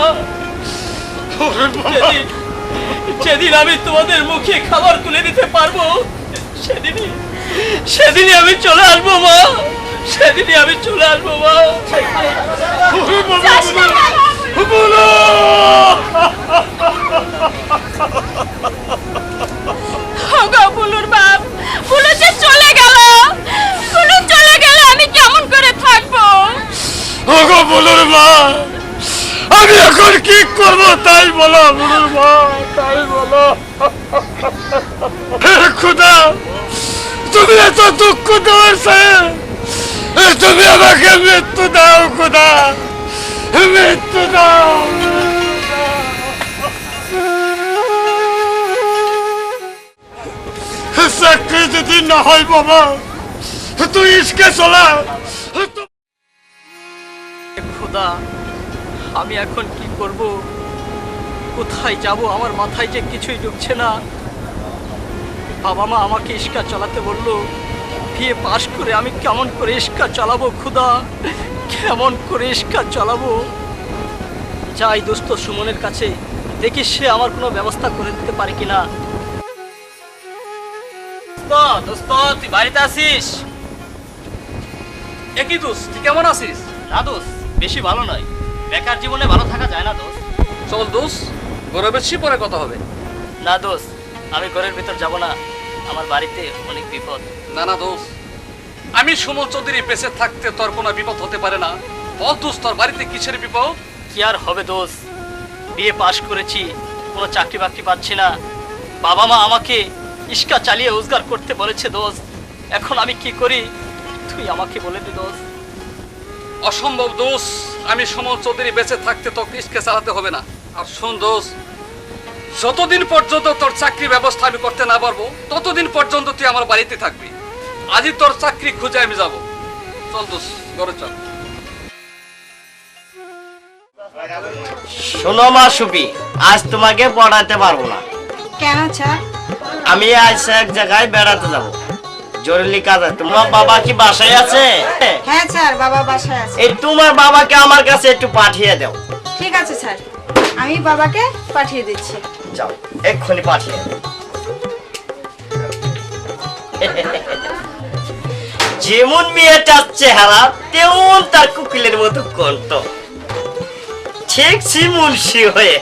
যেদিন যেদিন আমি তোমাদের মুখে খাবার তুলে দিতে পারবো সেদিনই আমি চলে আসবো মা, সেদিনই আমি চলে আসবো মা। যাস না বাবা। ওগো বুলুর বাপ, বুলু যে চলে গেল, বুলু চলে গেলে আমি কেমন করে থাকবো? ওগো বলুর মা, আমি এখন কি করব তাই বলো বলুর মা, তাই বলো। হে খোদা, তুমি এত দুঃখ দেওয়ার চেয়ে তুমি আমাকে মৃত্যু দাও খোদা, মৃত্যু দাও। চাকরি যদি না হয় বাবা, তুই ইসকে চলা। খোদা, আমি এখন কি করব? কোথায় যাব? আমার মাথায় যে কিছুই ঢুকছে না। বাবা মা আমাকে ইস্কা চালাতে বললো, বিয়ে পাশ করে আমি কেমন করে ইস্কা চালাবো খোদা, কেমন করে ইস্কা চালাবো? যাই দোস্ত সুমনের কাছে, দেখি সে আমার কোনো ব্যবস্থা করে দিতে পারে কিনা। দোস্ত, তুই বাড়িতে আসিস? একই দোস্ত, তুই কেমন আছিস? না দোস্ত, বেশি ভালো নয়। বেকার জীবনে ভালো থাকা যায় না দোস্ত। চল দোস্ত, ঘরে বেশি পরে কথা হবে। না দোস্ত, আমি ঘরের ভিতর যাব না, আমার বাড়িতে অনেক বিপদ। না না দোস্ত, আমি সুমন চৌধুরী বেঁচে থাকতে তোর কোনো বিপদ হতে পারে না। বল দোস্ত, তোর বাড়িতে কিসের বিপদ? কি আর হবে দোস্ত, বিয়ে পাশ করেছি, কোনো চাকরি বাকরি পাচ্ছি না। বাবা মা আমাকে ইস্কা চালিয়ে রোজগার করতে বলেছে দোস্ত, এখন আমি কি করি তুই আমাকে বলে দে দোস্ত। অসম্ভব দোস্ত, আমি সুমন চৌধুরী বেঁচে থাকতে তোকে ইস্কে চালাতে হবে না। আর শোন দোস্ত, যতদিন পর্যন্ত তোর চাকরি ব্যবস্থা আমি করতে না পারবো ততদিন পর্যন্ত তুই আমার বাড়িতে থাকবি। আজই তোর চাকরি খুঁজে আমি যাব। চল দোস্ত, ঘরে চল। শোনো মা সুপি, আজ তোমাকে পড়াতে পারবো না। কেন স্যার? আমি আজ এক জায়গায় বেড়াতে যাব, জরুরি কাজ আছে। তোমার বাবা কি বাসায় আছে? হ্যাঁ স্যার, বাবা বাসায় আছে। এই তোমার বাবাকে আমার কাছে একটু পাঠিয়ে দাও। ঠিক আছে স্যার, আমি বাবাকে পাঠিয়ে দিচ্ছি। যাও, এক্ষুনি পাঠিয়ে দাও। যেমন মেয়েটার চেহারা তেমন তার কুকিলের মতো কণ্ঠ, ঠিক মুন্সি হয়ে।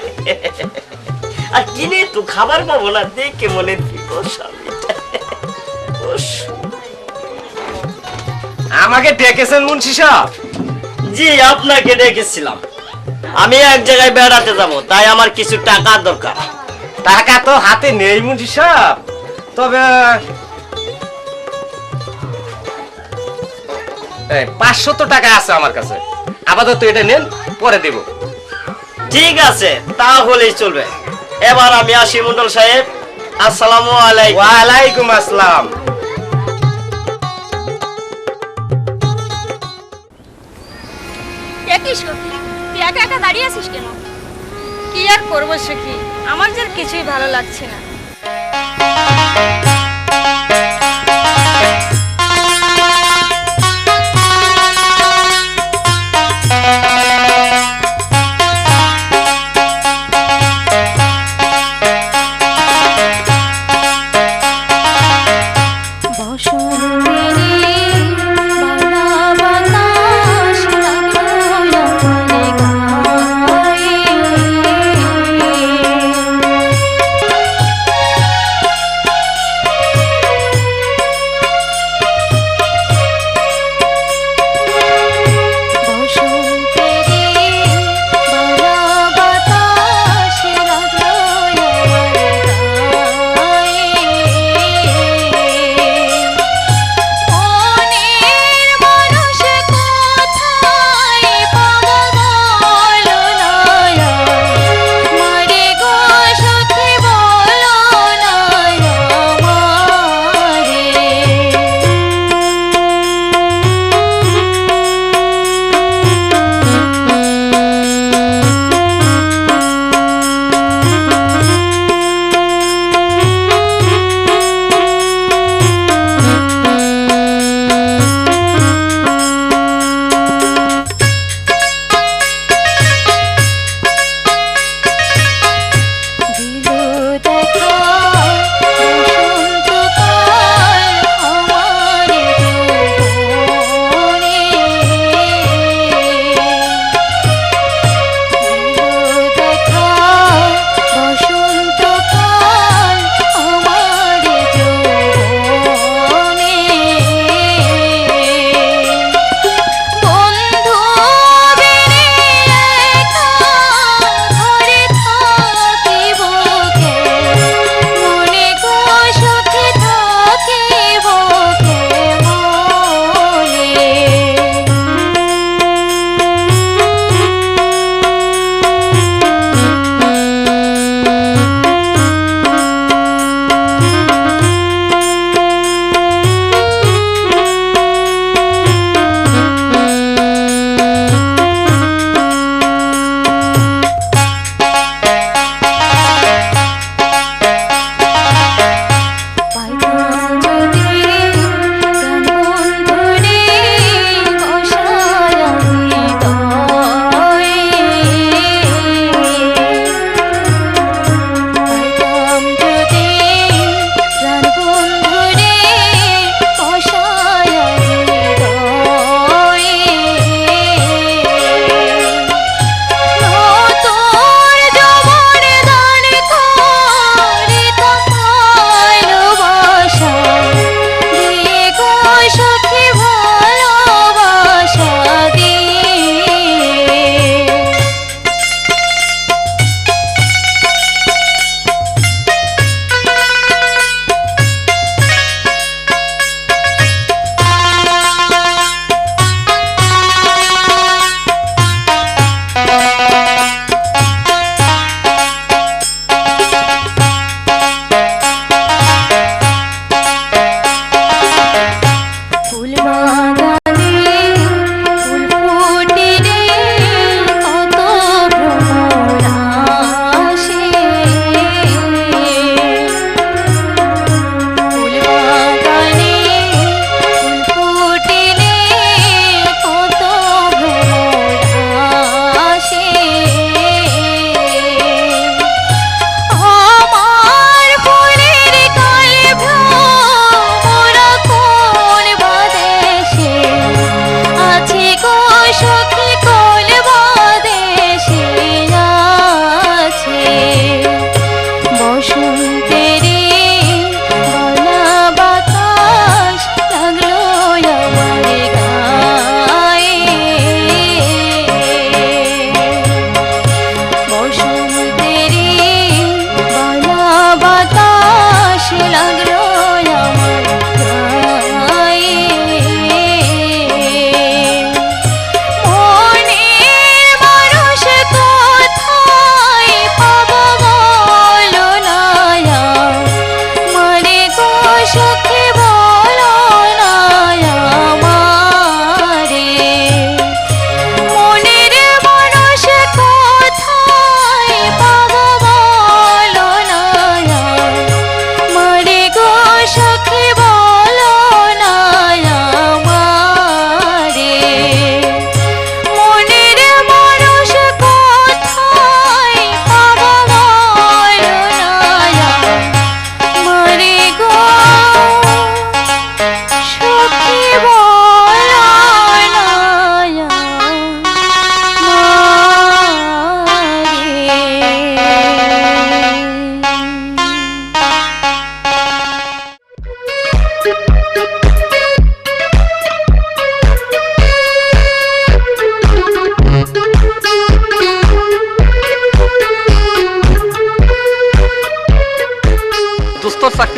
আর কিনে তো খাবার পাবো না, দেখে মনে আমাকে ডেকেছেন মুন্সি সাহেব? জি, আপনাকে ডেকেছিলাম। আমি এক জায়গায় বেড়াতে যাব, তাই আমার কিছু টাকা দরকার। টাকা তো হাতে নেই মুন্সি সাহেব, তবে 500 টাকা আছে আমার কাছে। আপাতত এটা নেন, পরে দেব। ঠিক আছে, তাহলেই চলবে। এবার আমি আসি মন্ডল সাহেব। আসসালামু আলাইকুম। ওয়ালাইকুম আসসালাম। একই সখী, তুই একা একা দাঁড়িয়ে আছিস কেন? কি আর করবো সখী, আমার যে আর কিছুই ভালো লাগছে না।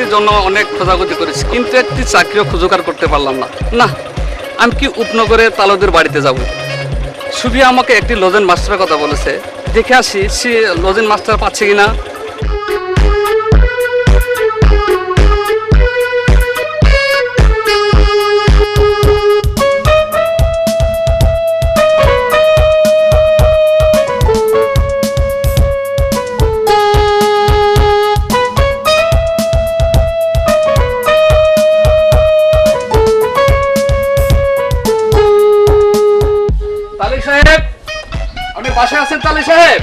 চাকরির জন্য অনেক খোঁজাখুঁজি করেছি, কিন্তু একটি চাকরিও খোঁজোগাড় করতে পারলাম না। না, আমি কি উপনগরে তালুদের বাড়িতে যাব। সুবি আমাকে একটি লজেন মাস্টারের কথা বলেছে, দেখে আসি সে লজেন মাস্টার পাচ্ছে কিনা। তালি সাহেব, আপনি বাসায় আছেন? তালি সাহেব।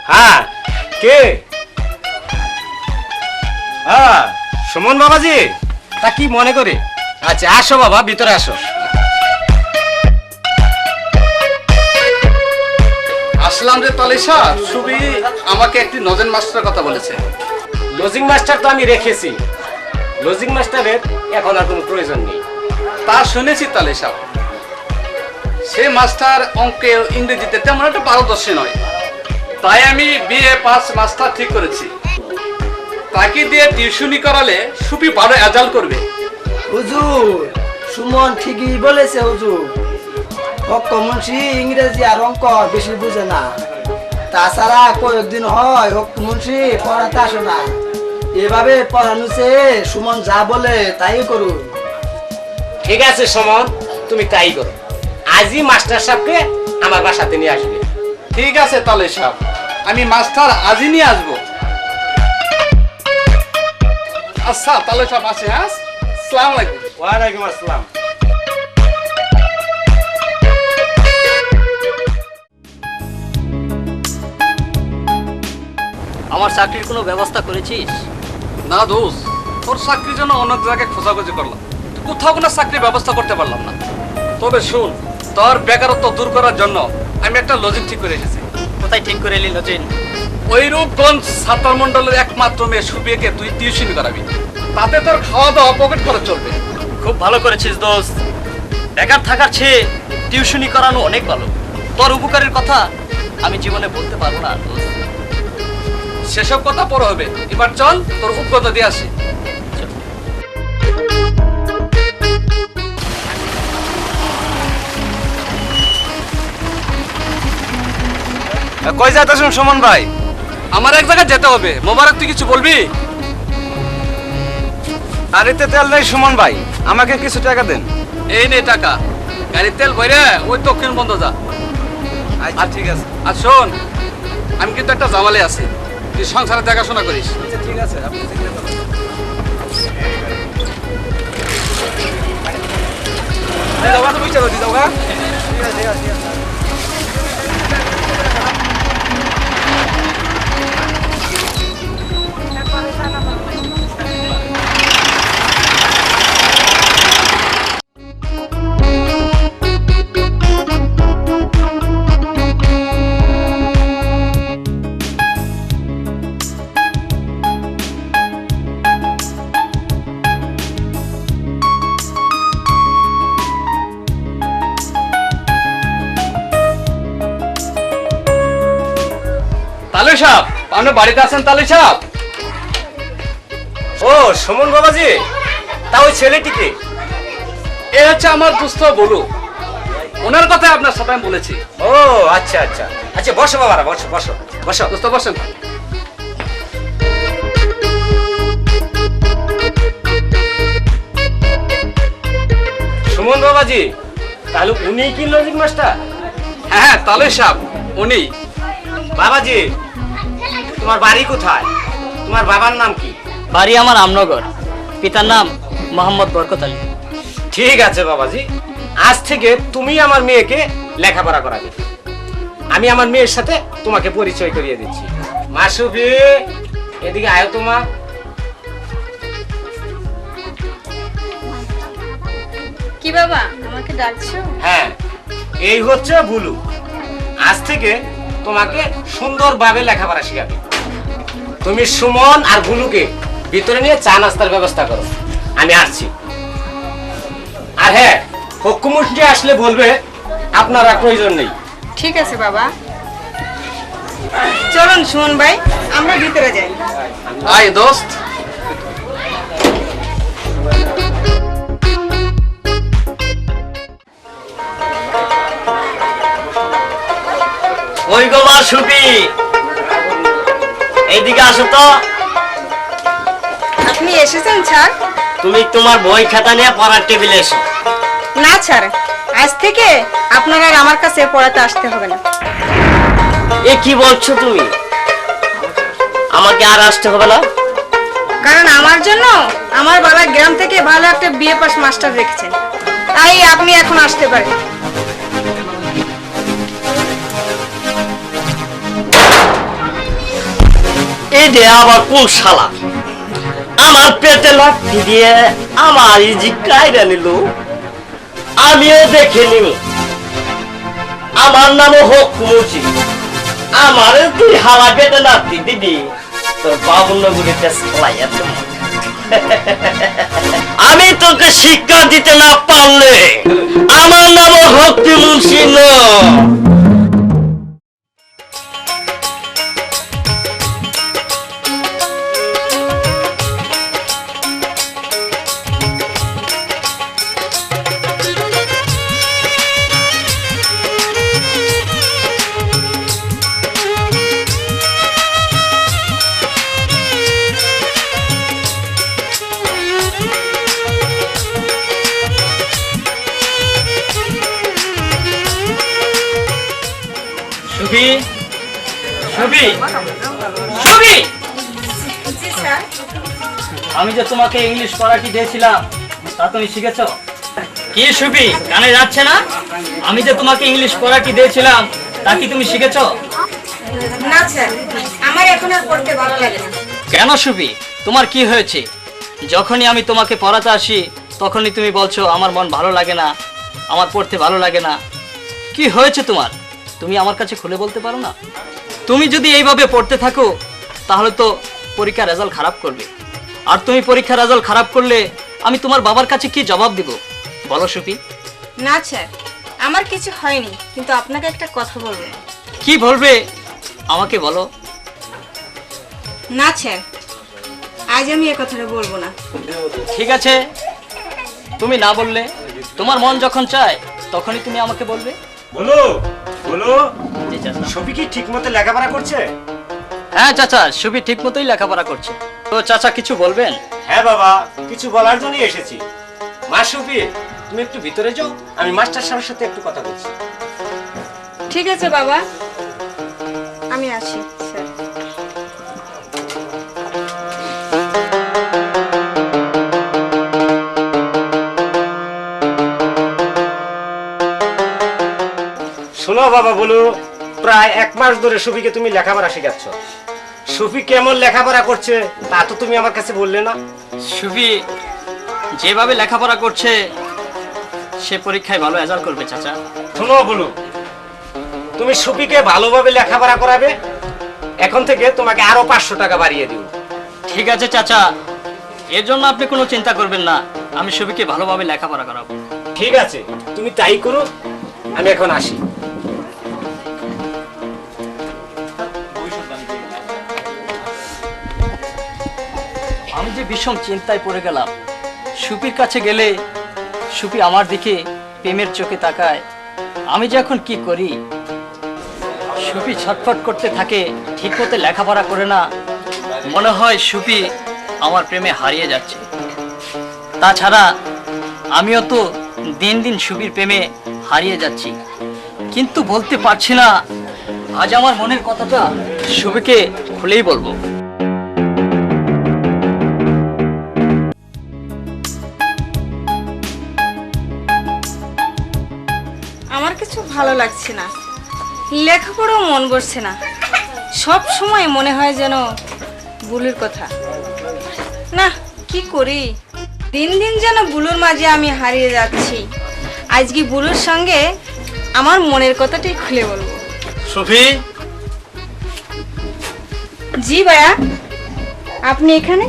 হ্যাঁ, কে? হ্যাঁ, সুমন বাবাজি, তা কি মনে করে? আচ্ছা, আসো বাবা, ভিতরে আসো। আসলাম যে তালি সাহেব, সুবি আমাকে একটি লজেন মাস্টারের কথা বলেছে। লজিং মাস্টার তো আমি রেখেছি, লজিং মাস্টারের এখন আর কোনো প্রয়োজন নেই। তা শুনেছি তালি সাহেব, সে মাস্টার অঙ্কে ইংরেজিতে তেমন একটা পারদর্শী নয়, তাই আমি বিএ পাস মাস্টার ঠিক করেছি। তাকে দিয়ে টিউশনি করালে সুপি ভালো রেজাল্ট করবে। হুজুর, সুমন ঠিকই বলেছে হুজুর। হকমুন্সি ইংরেজি আর অঙ্ক বেশি বুঝে না, তাছাড়া কয়েকদিন হয় হকমুন্সি পড়াতে আসে না। এভাবে পড়ানুছে সুমন যা বলে তাই করুন। ঠিক আছে সুমন, তুমি তাই করো। আজই মাস্টার সাহেবকে আমার বাসাতে নিয়ে আসবে। ঠিক আছে তালে সাহেব, আমি মাস্টার আজই নিয়ে আসবো। আচ্ছা তালে সাহেব, আসি। হ্যাঁ, আসসালামু আলাইকুম। ওয়ালাইকুম আসসালাম। আমার চাকরির কোনো ব্যবস্থা করেছিস? না দোষ, তোর চাকরির জন্য অনেক জায়গায় খোঁজাখুঁজি করলাম, কোথাও কোনো চাকরির ব্যবস্থা করতে পারলাম না। তবে শুন, তোর বেকারত্ব দূর করার জন্য আমি একটা লজিক ঠিক করে এসেছি। কোথায় ঠিক করে এলি লজিন? ওই রূপগঞ্জ সাতার মন্ডলের একমাত্র মেয়ে সুবিয়াকে তুই টিউশন করাবি, তাতে তোর খাওয়া দাওয়া পকেট খরচ চলবে। খুব ভালো করেছিস দোস্ত, বেকার থাকার চেয়ে টিউশনি করানো অনেক ভালো। তোর উপকারের কথা আমি জীবনে বলতে পারবো না দোস্ত। সেসব কথা পরে হবে, এবার চল তোর উপকথা দিয়ে আসি। কই যাচ্ছেন সুমন ভাই? আমার এক জায়গায় যেতে হবে। মোবারক, তুই কিছু বলবি? গাড়িতে তেল নেই সুমন ভাই, আমাকে কিছু টাকা দেন। এই নে টাকা, গাড়ির তেল ভরে ওই দক্ষিণ বন্ধ যা। আচ্ছা ঠিক আছে। আর শোন, আমি কিন্তু একটা জামালে আছি, তুই সংসারে দেখাশোনা করিস। ঠিক আছে, আপনি তালু সাহেব, আপনি বাড়িতে আছেন? তালু সাহেব। ও সুমন বাবাজি, তা ওই ছেলেটিকে? এ হচ্ছে আমার দুস্থ বলু, ওনার কথা আপনার সাথে আমি বলেছি। ও আচ্ছা আচ্ছা আচ্ছা, বসো বাবারা, বসো বসো বসো। দোস্ত বসেন। সুমন বাবাজি, তাহলে উনি কি লজিক মাস্টার? হ্যাঁ তালু সাহেব, উনি। বাবাজি, তোমার বাড়ি কোথায়? তোমার বাবার নাম কি? বাড়ি আমার আমনগর, পিতার নাম মোহাম্মদ বরকত আলী। ঠিক আছে বাবাজি, আজ থেকে তুমি আমার মেয়েকে লেখাপড়া করাবে। আমি আমার মেয়ের সাথে তোমাকে পরিচয় করিয়ে দিচ্ছি। মাসুবি, এদিকে আয় তোমা। কি বাবা, আমাকে ডাকছো? হ্যাঁ, এই হচ্ছে বুলু। আজ থেকে তোমাকে সুন্দরভাবে লেখাপড়া শেখাবে। তুমি সুমন আর বুলুকে ভিতরে নিয়ে চা নাস্তার ব্যবস্থা করো, আমি আসছি। আর হ্যাঁ, হকুমুন্সি আসলে বলবে আপনার আর প্রয়োজন নেই। ঠিক আছে বাবা, চলুন সুমন ভাই, আমরা ভিতরে যাই। আয় দোস্ত। সুবি, এইদিকে আসো তো। আপনি এসেছেন স্যার? তুমি তোমার বই খাতা নিয়ে পড়ার টেবিলে এসো। না স্যার, আজ থেকে আপনারা আর আমার কাছে পড়াতে আসতে হবে না। এ কি বলছো তুমি? আমাকে আর আসতে হবে না? কারণ আমার জন্য আমার বাবা গ্রাম থেকে ভালো একটা বিএ পাস মাস্টার রেখেছেন, তাই আপনি এখন আসতে পারেন। এই যে আবার কোন শালা আমার পেটে লাথি দিয়ে আমার ইজি কাইরা নিল, আমিও দেখে নিব। আমার নামও হোক কুমুচি, আমার তুই হালা পেটে লাথি দিবি, তোর বাবুন্ন গুলিতে চালাইয়া তুমি। আমি তোকে শিক্ষা দিতে না পারলে আমার নামও ভক্তি মুন্সি নয়। সুবি, সুবি, সুবি, জি স্যার। আমি যে তোমাকে ইংলিশ পড়াটি দিয়েছিলাম তা তুমি শিখেছো? কি সুবি, কানে যাচ্ছে না? আমি যে তোমাকে ইংলিশ পড়াটি দিয়েছিলাম তা কি তুমি শিখেছো? না স্যার, আমার এখন আর পড়তে ভালো লাগে না। কেন সুবি, তোমার কি হয়েছে? যখনই আমি তোমাকে পড়াতে আসি তখনই তুমি বলছো আমার মন ভালো লাগে না, আমার পড়তে ভালো লাগে না। কি হয়েছে তোমার? তুমি আমার কাছে খুলে বলতে পারো না? তুমি যদি এইভাবে পড়তে থাকো তাহলে তো পরীক্ষার রেজাল্ট খারাপ করবে, আর তুমি পরীক্ষার রেজাল্ট খারাপ করলে আমি তোমার বাবার কাছে কি জবাব দিব বলো সুবি? না স্যার, আমার কিছু হয়নি, কিন্তু আপনাকে একটা কথা বলবো। কি বলবে আমাকে বলো। না স্যার, আজ আমি এ কথাটা বলবো না। ঠিক আছে, তুমি না বললে, তোমার মন যখন চায় তখনই তুমি আমাকে বলবে। বলো বলো, জি চাচা। সবই কি ঠিক মতো লেখাপড়া করছে? হ্যাঁ চাচা, সুবি ঠিক মতোই লেখাপড়া করছে। তো চাচা কিছু বলবেন? হ্যাঁ বাবা, কিছু বলার জন্যই এসেছি। মা সুবি, তুমি একটু ভিতরে যাও, আমি মাস্টার সাহেবের সাথে একটু কথা বলছি। ঠিক আছে বাবা, আমি আসি স্যার। শোনো বাবা, বলো, প্রায় 1 মাস ধরে সুফিকে তুমি লেখাপড়া শেখাচ্ছ। সুফি কেমন লেখাপড়া করছে তা তো তুমি আমার কাছে বললে না। সুবি যেভাবে লেখাপড়া করছে সে পরীক্ষায় ভালো রেজাল্ট করবে চাচা। শোনো বলো, তুমি সুফিকে ভালোভাবে লেখাপড়া করাবে, এখন থেকে তোমাকে আরো 500 টাকা বাড়িয়ে দিব। ঠিক আছে চাচা, এর জন্য আপনি কোনো চিন্তা করবেন না, আমি সুবিকে ভালোভাবে লেখাপড়া করাবো। ঠিক আছে, তুমি তাই করো, আমি এখন আসি। আমি যে ভীষণ চিন্তায় পড়ে গেলাম। সুপির কাছে গেলে সুপি আমার দিকে প্রেমের চোখে তাকায়, আমি যে এখন কি করি? সুপি ছটফট করতে থাকে, ঠিক মতো লেখাপড়া করে না। মনে হয় সুপি আমার প্রেমে হারিয়ে যাচ্ছে। তাছাড়া আমিও তো দিন দিন সুপির প্রেমে হারিয়ে যাচ্ছি, কিন্তু বলতে পারছি না। আজ আমার মনের কথাটা সুপিকে খুলেই বলবো। আমার কিছু ভালো লাগছে না, লেখাপড়াও মন বসছে না। সব সময় মনে হয় যেন বুলুর কথা। না, কি করি? দিন দিন যেন বুলুর মাঝে আমি হারিয়ে যাচ্ছি। আজকে বুলুর সঙ্গে আমার মনের কথাটাই খুলে বলবো। সুফি, জি ভাইয়া, আপনি এখানে?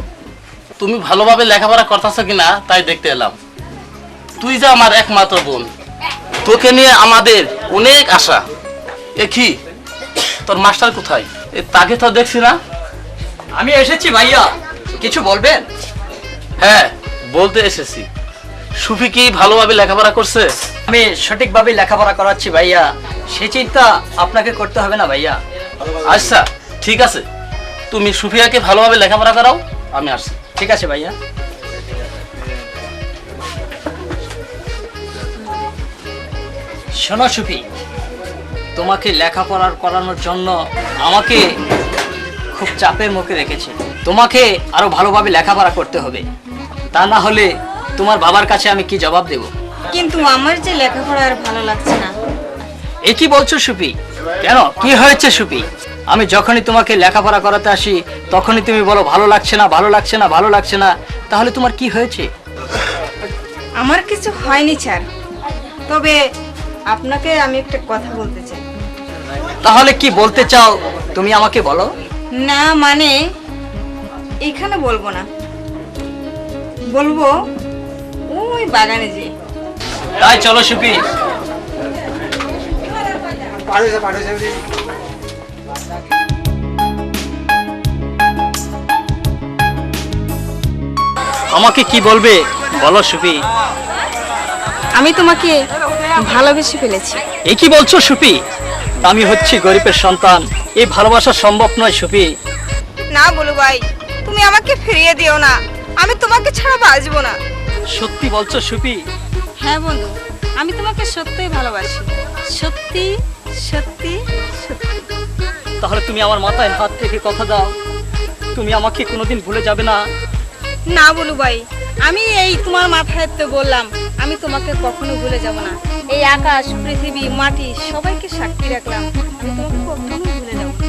তুমি ভালোভাবে লেখাপড়া করতেছ কিনা তাই দেখতে এলাম। তুই যে আমার একমাত্র বোন, তোকে নিয়ে আমাদের অনেক আশা। এ কি, তোর মাস্টার কোথায়? তাকে তো দেখছি না। আমি এসেছি ভাইয়া, কিছু বলবেন? হ্যাঁ, বলতে এসেছি। সুফি কি ভালোভাবে লেখাপড়া করছে? আমি সঠিকভাবে লেখাপড়া করাচ্ছি ভাইয়া, সে চিন্তা আপনাকে করতে হবে না ভাইয়া। আচ্ছা ঠিক আছে, তুমি সুফিয়াকে ভালোভাবে লেখাপড়া করাও, আমি আসছি। ঠিক আছে ভাইয়া। শোনো সুফি, তোমাকে লেখাপড়া করানোর জন্য আমাকে খুব চাপের মুখে রেখেছে। তোমাকে আরো ভালোভাবে লেখাপড়া করতে হবে, তা না হলে তোমার বাবার কাছে আমি কি জবাব দেব? কিন্তু আমার যে লেখাপড়া আর ভালো লাগছে না। এ কি বলছো সুফি? কেন, কি হয়েছে সুফি? আমি যখনই তোমাকে লেখাপড়া করাতে আসি তখনই তুমি বলো ভালো লাগছে না, ভালো লাগছে না, ভালো লাগছে না। তাহলে তোমার কি হয়েছে? আমার কিছু হয়নি স্যার, তবে আপনাকে আমি একটা কথা বলতে চাই। তাহলে কি বলতে চাও তুমি আমাকে বলো। না মানে এখানে বলবো না, বলবো ওই বাগানে যে। তাই চলো সুফি। আমাকে কি বলবে বলো সুফি। আমি তোমাকে ভালোবেসে ফেলেছি। এ কি বলছো সুফি? আমি হচ্ছি গরিবের সন্তান, এই ভালোবাসা সম্ভব নয় সুফি। না বলো ভাই, তুমি আমাকে ফিরিয়ে দিও না, আমি তোমাকে ছাড়া বাঁচবো না। সত্যি বলছো সুফি? হ্যাঁ বন্ধু, আমি তোমাকে সত্যিই ভালোবাসি, সত্যি সত্যি সত্যি। তাহলে তুমি আমার মাথায় হাত থেকে কথা দাও, তুমি আমাকে কোনোদিন ভুলে যাবে না। না বলু ভাই, আমি এই তোমার মাথায় তো বললাম আমি তোমাকে কখনো ভুলে যাব না। এই আকাশ, পৃথিবী, মাটি সবাইকে সাক্ষী রাখলাম, আমি তোমাকে কখনো ভুলে যাব না।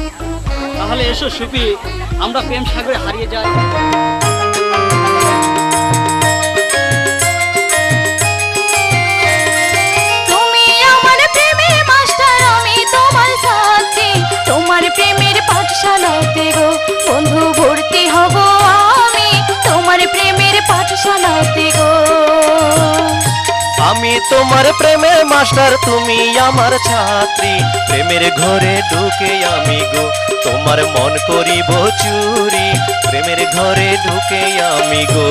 তাহলে এসো সুফি, আমরা প্রেম সাগরে হারিয়ে যাই। তুমি আমার প্রেমের মাস্টার, আমি তোমার সাথী, তোমার প্রেমের পাঠশালাতে গো বন্ধু ভর্তি হব আমি, তোমার প্রেমের পাঠশালাতে গো। আমি তোমার প্রেমের মাস্টার, তুমি আমার ছাত্রী, প্রেমের ঘরে ঢুকে আমি গো তোমার মন করিব চুরি, প্রেমের ঘরে ঢুকে আমি গো।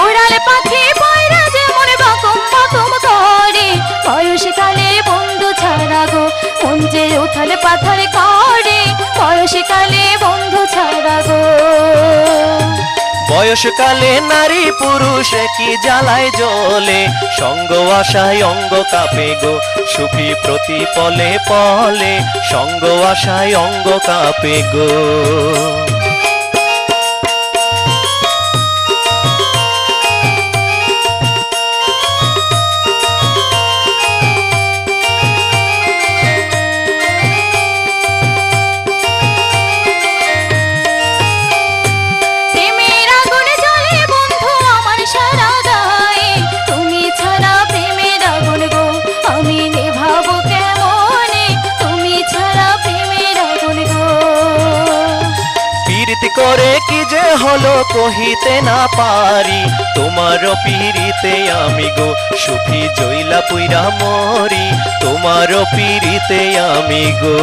ওড়াল পাখি পয়রা যেমন বাকুম বাকুম করে, বয়সকালে বন্ধু ছাড়া গো মন যে উথাল পাথার করে, বয়সকালে বন্ধু ছাড়া গো। বয়সকালে নারী পুরুষ কি জ্বালায় জ্বলে, সঙ্গ আশায় অঙ্গ কাঁপে গো সুফি প্রতি পলে পলে, সঙ্গ আশায় অঙ্গ কাঁপে গো। প্রেমের আগুন জ্বলে বন্ধু আমার সারা গায়ে, তুমি ছাড়া প্রেমের আগুন গো আমি নেভাবো কেমনে, তুমি ছাড়া প্রেমের আগুন গো। পীড়িত করে কি যে হলো কহিতে না পারি, তোমার পীড়িতে আমি গো সুখী জইলা পুইরা মরি, তোমার পীড়িতে আমি গো।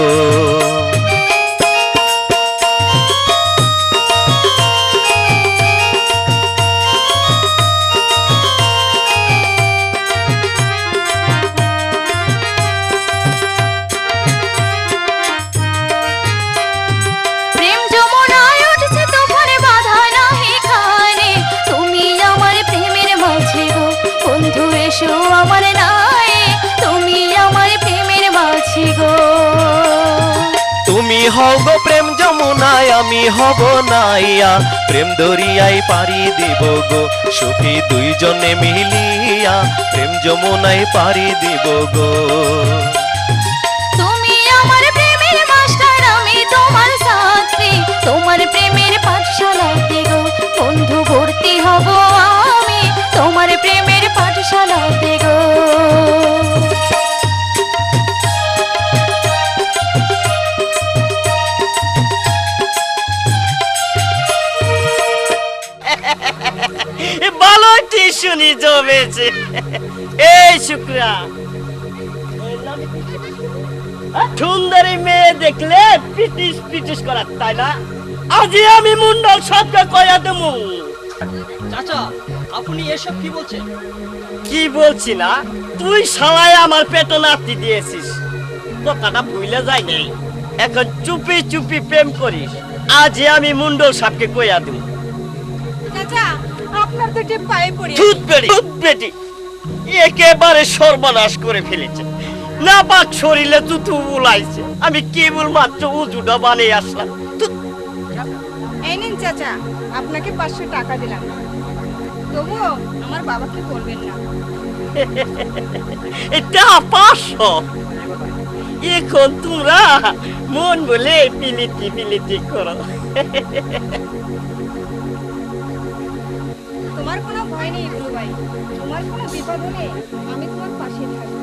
প্রেম যমুনায় উঠছে তুফানে বাধা নাহি খানে, তুমি আমার প্রেমের মাঝে গো বন্ধু এসো আমার নাই, তুমি আমার প্রেমের মাঝে গো। তুমি হও গো প্রেম যমুনায়, আমি হব নাইয়া, প্রেম দরিয়ায় পাড়ি দিব গো সুখী দুইজনে মিলিয়া, প্রেম যমুনায় পাড়ি দিব গো। তুমি আমার প্রেমের মাস্টার, আমি তোমার ছাত্রী, তোমার প্রেমের পাঠশালাতে গো বন্ধু ভর্তি হব আমি, তোমার প্রেমের পাঠশালাতে গো। ভালো টিউশনি জমেছে। এই শুক্রা সুন্দরী মেয়ে দেখলে পিটিস পিটিস করার, তাই না? আজই আমি মুন্ডল সবকে কয়া দেবো। চাচা আপনি এসব কি বলছেন? কি বলছি না, তুই শালায় আমার পেটে নাতি দিয়েছিস, কথাটা ভুলে যাই নাই। এখন চুপি চুপি প্রেম করিস, আজই আমি মুন্ডল সাপকে কইয়া দেব। চাচা আপনার দুটি পায়ে পড়ি। দুধ বেটি একেবারে সর্বনাশ করে ফেলেছে, না পাক শরীরে তুতু উলাইছে। আমি কেবল মাত্র উজুটা বানিয়ে আসলাম। এই নিন চাচা, আপনাকে 500 টাকা দিলাম, তবুও আমার বাবাকে বলবেন না। এটা 500? এখন তোমরা মন বলে পিলিতি করো। তোমার কোনো ভয় নেই বুলু ভাই, তোমার কোনো বিপদ হলে আমি তোমার পাশে থাকবো।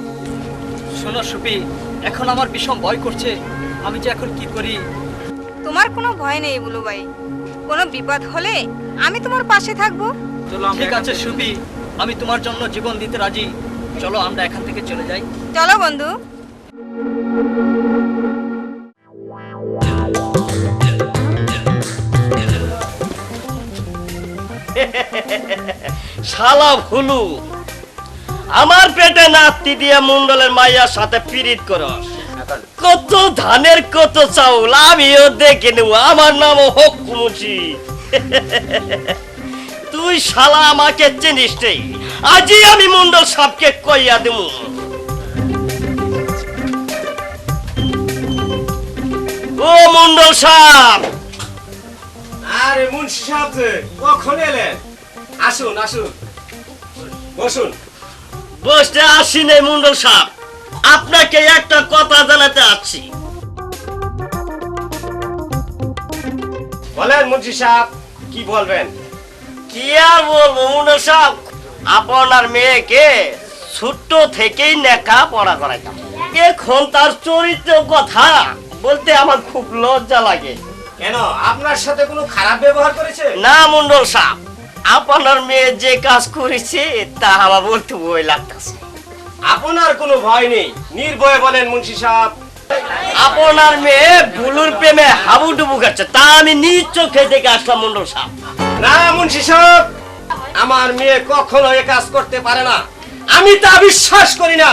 শোনো সুপি, এখন আমার ভীষণ ভয় করছে, আমি যে এখন কি করি। তোমার কোনো ভয় নেই বুলু ভাই, কোনো বিপদ হলে আমি তোমার পাশে থাকবো। ঠিক আছে সুপি, আমি তোমার জন্য জীবন দিতে রাজি। চলো আমরা এখান থেকে চলে যাই। চলো বন্ধু। শালা ভুলু, আমার পেটে নাতি দিয়ে মুন্ডলের মাইয়ার সাথে পিরিত করস। কত ধানের কত চাউল আমিও দেখে নেব, আমার নাম হকুমুচি। তুই শালা আমাকে চিনিস নেই, আজই আমি মুন্ডল সাপকে কইয়া দেব। ও মুন্ডল সাপ! আরে মুন্সি সাহেব যে কখন এলেন? আসুন আসুন, বসুন। বসতে আসি নাই মুন্ডল সাপ, আপনাকে একটা কথা জানাতে আসছি। বলেন মুন্সি সাহেব, কি বলবেন? কি আর বলবো মুন্ডল সাপ, আপনার মেয়েকে ছোট্ট থেকেই লেখা পড়া করাইতাম। এখন তার চরিত্র কথা বলতে আমার খুব লজ্জা লাগে। কেন, আপনার সাথে কোনো খারাপ ব্যবহার করেছে? না মুন্ডল সাপ, আপনার মেয়ে যে কাজ করেছে তা আমার বলতে ভয় লাগতেছে। আপনার কোনো ভয় নেই, নির্ভয়ে বলেন মুন্সি সাহেব। আপনার মেয়ে বুলুর প্রেমে হাবুডুবু খাচ্ছে, তা আমি নিজ চোখে দেখে আসলাম মুন্ডল সাপ। না মুন্সি সাহেব, আমার মেয়ে কখনো এ কাজ করতে পারে না, আমি তা বিশ্বাস করি না।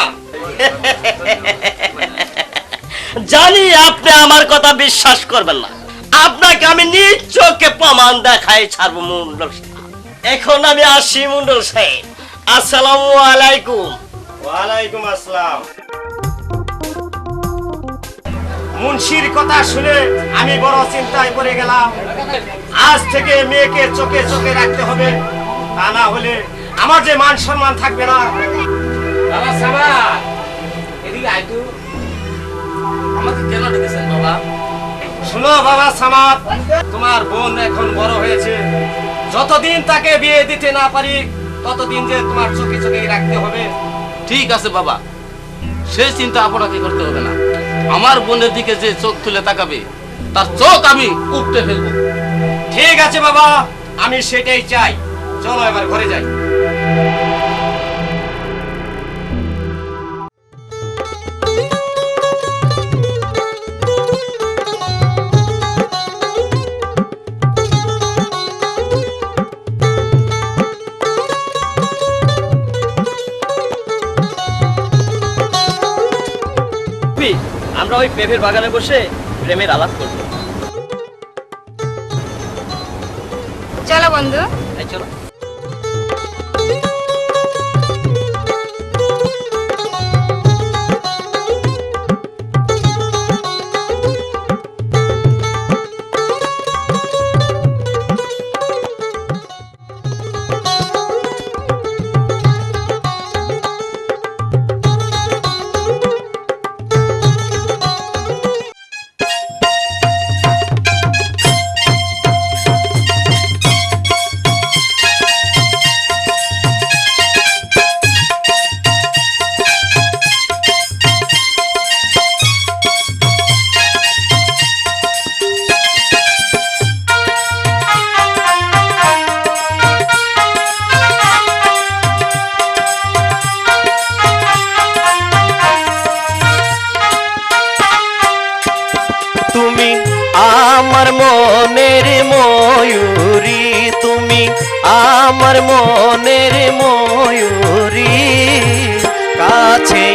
জানি আপনি আমার কথা বিশ্বাস করবেন না, আপনাকে আমি নিজ চোখে প্রমাণ দেখাই ছাড়বো মুন্ডল সাহেব। এখন আমি আসি মুন্ডল সাহেব, আসসালামু আলাইকুম। ওয়ালাইকুম আসসালাম। মুন্সির কথা শুনে আমি বড় চিন্তায় পড়ে গেলাম। আজ থেকে মেয়েকে চোখে চোখে রাখতে হবে, তা না হলে আমার যে মান সম্মান থাকবে না। বাবা সাবা, এদিকে আয় তো। আমাকে কেন ডেকেছেন বাবা? শোনো বাবা সামাদ, তোমার বোন এখন বড় হয়েছে, যতদিন তাকে বিয়ে দিতে না পারি ততদিন যে তোমার চোখে চোখে রাখতে হবে। ঠিক আছে বাবা, সেই চিন্তা আপনাকে করতে হবে না। আমার বোনের দিকে যে চোখ তুলে তাকাবে তার চোখ আমি উপড়ে ফেলবো। ঠিক আছে বাবা, আমি সেটাই চাই। চলো এবার ঘরে যাই। আমরা ওই পেঁপের বাগানে বসে প্রেমের আলাপ করব। চলো বন্ধু। এই চলো। আমার মনের ময়ূরী কাছে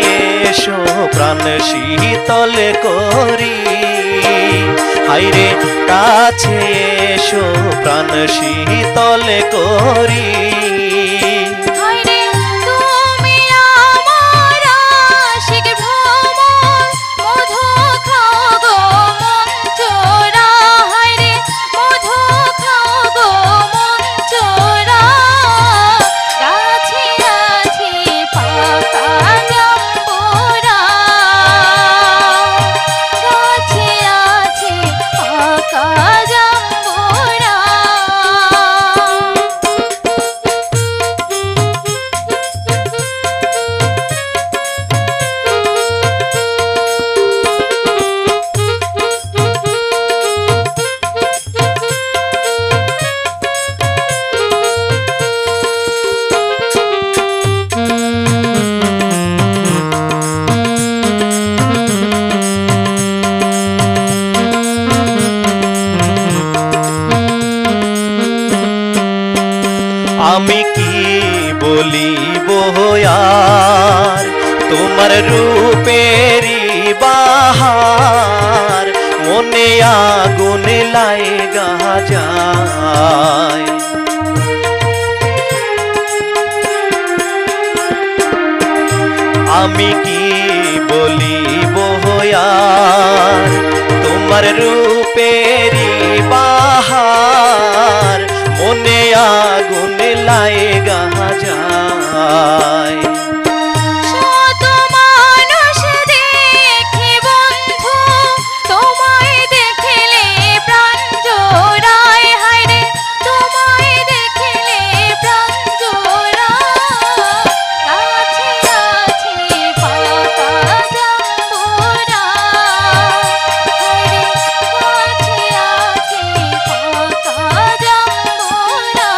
এসো প্রাণ শীতল করি হায়রে কাছে এসো প্রাণ শীতল করি হায়রে তুমি আমার আশিক ভ্রমর মধু খাও গো মন চোরা হায়রে মধু খাও গো মন চোরা গাছে আছে পাকা জাম্বুরা গাছে আছে পাকা জাম্বুরা আমি কি বলিব আর তোমার রূপেরি বাহার মনে আগুন লাগা যায় আমি কি বলিব আর তোমার রূপেরি বাহার মনে আগুন লাগা যায় শত মানুষ দেখে বন্ধু তোমায় দেখলে প্রাণ জোড়ায় হায়রে তোমায় দেখলে প্রাণ জোড়ায় কাছে আছে পাকা জাম্বুরা হায়রে কাছে আছে পাকা জাম্বুরা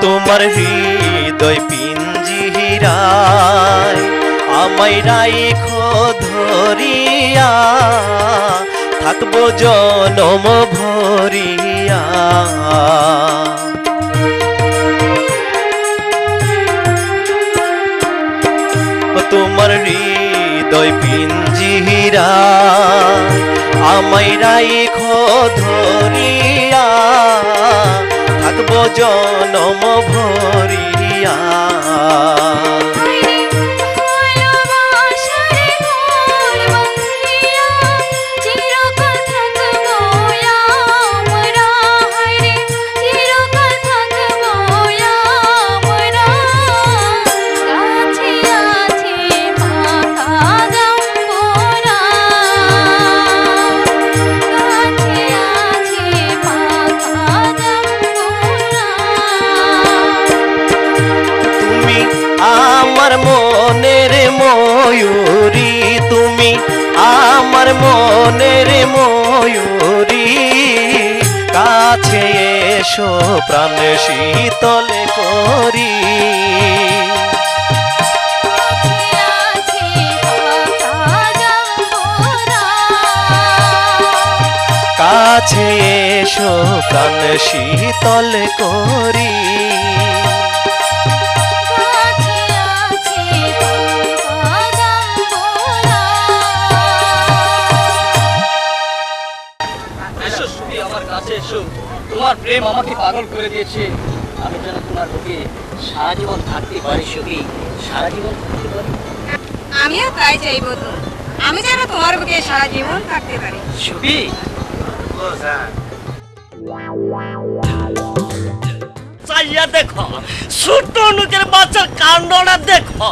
তোমার হৃদয় পিঞ্জিরায় আমায় রাইখো ধরিয়া থাকবো জনম ভরিয়া তোমার হৃদয় পিঞ্জিরায় আমায় রাইখো ধরিয়া থাকবো জনম ভরিয়া ভালোবাসার ঘর বাঁধিয়া চিরকাল থাকবো আমরা হায়রে চিরকাল থাকবো আমরা কাছে আছে পাকা জাম্বুরা কাছে আছে পাকা জাম্বুরা তুমি আমার মনের ময়ূরী তুমি আমার মনের ময়ূরী কাছে এসো প্রাণ শীতল করি আছে পাকা জাম্বুরা কাছে এসো প্রাণ শীতল করি কাছে আছে পাকা জাম্বুরা এসো সুখী আমার কাছে এসো তোমার প্রেম আমাকে পাগল করে দিয়েছে আমি যেন তোমার বুকে সারা জীবন থাকতে পারি সুখী সারা জীবন থাকতে পারি আমিও তাই চাইবো তো আমি যেন তোমার বুকে সারা জীবন থাকতে পারি সুখী চাইয়া দেখো ছোট্ট নুকের বাচ্চার কাণ্ডটা দেখো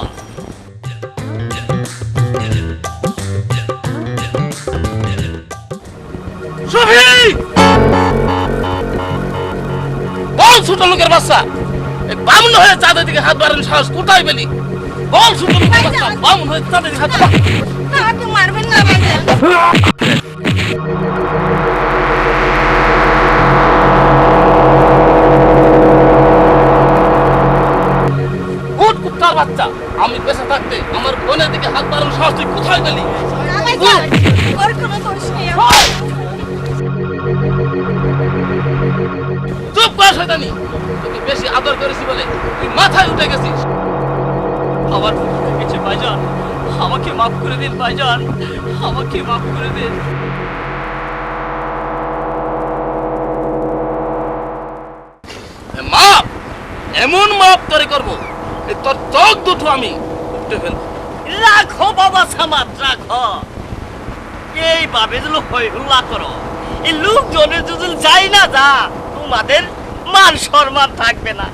ছোট লোকের বাচ্চা, এই বামুন হয়ে চাঁদের দিকে হাত বাড়ানোর সাহস কোথায় পেলি? বল ছোট লোকের বাচ্চা, বামুন হয়ে চাঁদের দিকে হাত বাড়া। আমাকে মারবেন না ভাইজান। উঠ কুত্তার বাচ্চা, আমি বেঁচে থাকতে আমার বোনের দিকে হাত বাড়ানোর সাহস তুই কোথায় পেলি? না ভাইজান, ওর কোনো দোষ নেই। চুপ কর শয়তানি, তোকে বেশি আদর করেছি বলে তুই মাথায় উঠে গেছিস। আমার ভুল হয়ে গেছে ভাইজান, আমাকে মাফ করে দিন ভাইজান, আমাকে মাফ করে দিন। মাপ এমন মাপ করে করবো এই তোর চোখ দুটো আমি উঠে ফেলবো। রাখো বাবা সামাদ, রাখো। এইভাবে যদি হই হুল্লা করো, এই লোকজনের যদি যাই না যা, তোমাদের মান সম্মান থাকবে না।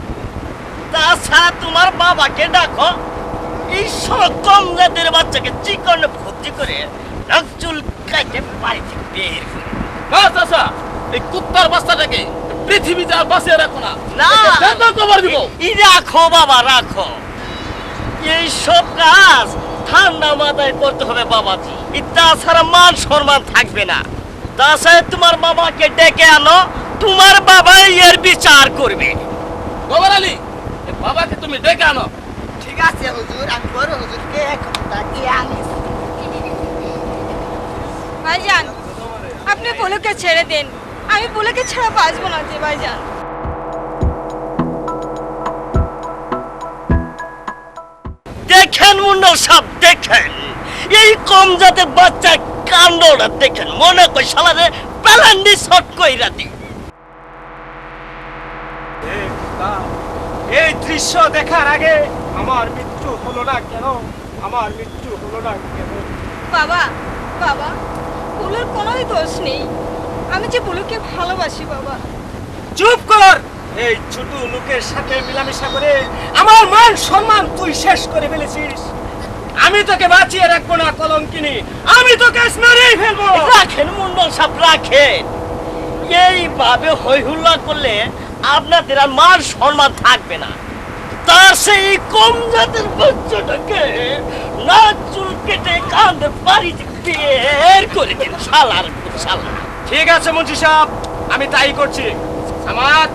তাছাড়া তোমার বাবাকে ডাকো, এই সব কমলাদের বাচ্চাকে চিকন ভর্তি করে নাক চুল কাটে বাড়িতে বের করে। না চাচা, এই কুত্তার বাচ্চাটাকে পৃথিবীতে আর বাঁচিয়ে রাখো না। না, একে কবর দিব। রাখো বাবা, রাখো। এই সব কাজ ঠান্ডা মাথায় করতে হবে বাবাজি, তাছাড়া মান সম্মান থাকবে না। তাছাড়া তোমার বাবাকে ডেকে আনো, তোমার বাবাই এর বিচার করবে। গোবর আলী, এই বাবাকে তুমি ডেকে আনো। ঠিক আছে হুজুর, আমি বড় হুজুরকে এখন ডাকিয়ে আনি। ভাইজান, আপনি বুলুকে ছেড়ে দিন, আমি বুলুকে ছাড়া বাঁচবো না যে ভাইজান। দেখেন মুন্ডল সাহেব, দেখেন এই কম জাতের বাচ্চা কাণ্ডটা দেখেন, মনে কই শালারে প্যালান্ডি শট কইরা দি। এই দৃশ্য দেখার আগে আমার মৃত্যু হলো না কেন? আমার মৃত্যু হলো না কেন? বাবা, বাবা, বুলুর কোনোই দোষ নেই। আমি যে বুলুকে ভালোবাসি বাবা। চুপ কর! এই ছোট লোকের সাথে মিলামেশা করে আমার মান সম্মান তুই শেষ করে ফেলেছিস। আমি তোকে বাঁচিয়ে রাখবো না কলঙ্কিনী, আমি তোকে মেরেই ফেলবো। রাখেন মুন্ডল সাহেব, রাখেন। এইভাবে হই হুল্লা করলে আপনাদের আর মান সম্মান থাকবে না। তার সেই কম জাতের বাচ্চাটাকে নাক চুল কেটে কাঁধে বাড়িতে বের করে দিন, শালার শালা। ঠিক আছে মন্ত্রী সাহেব, আমি তাই করছি। আমার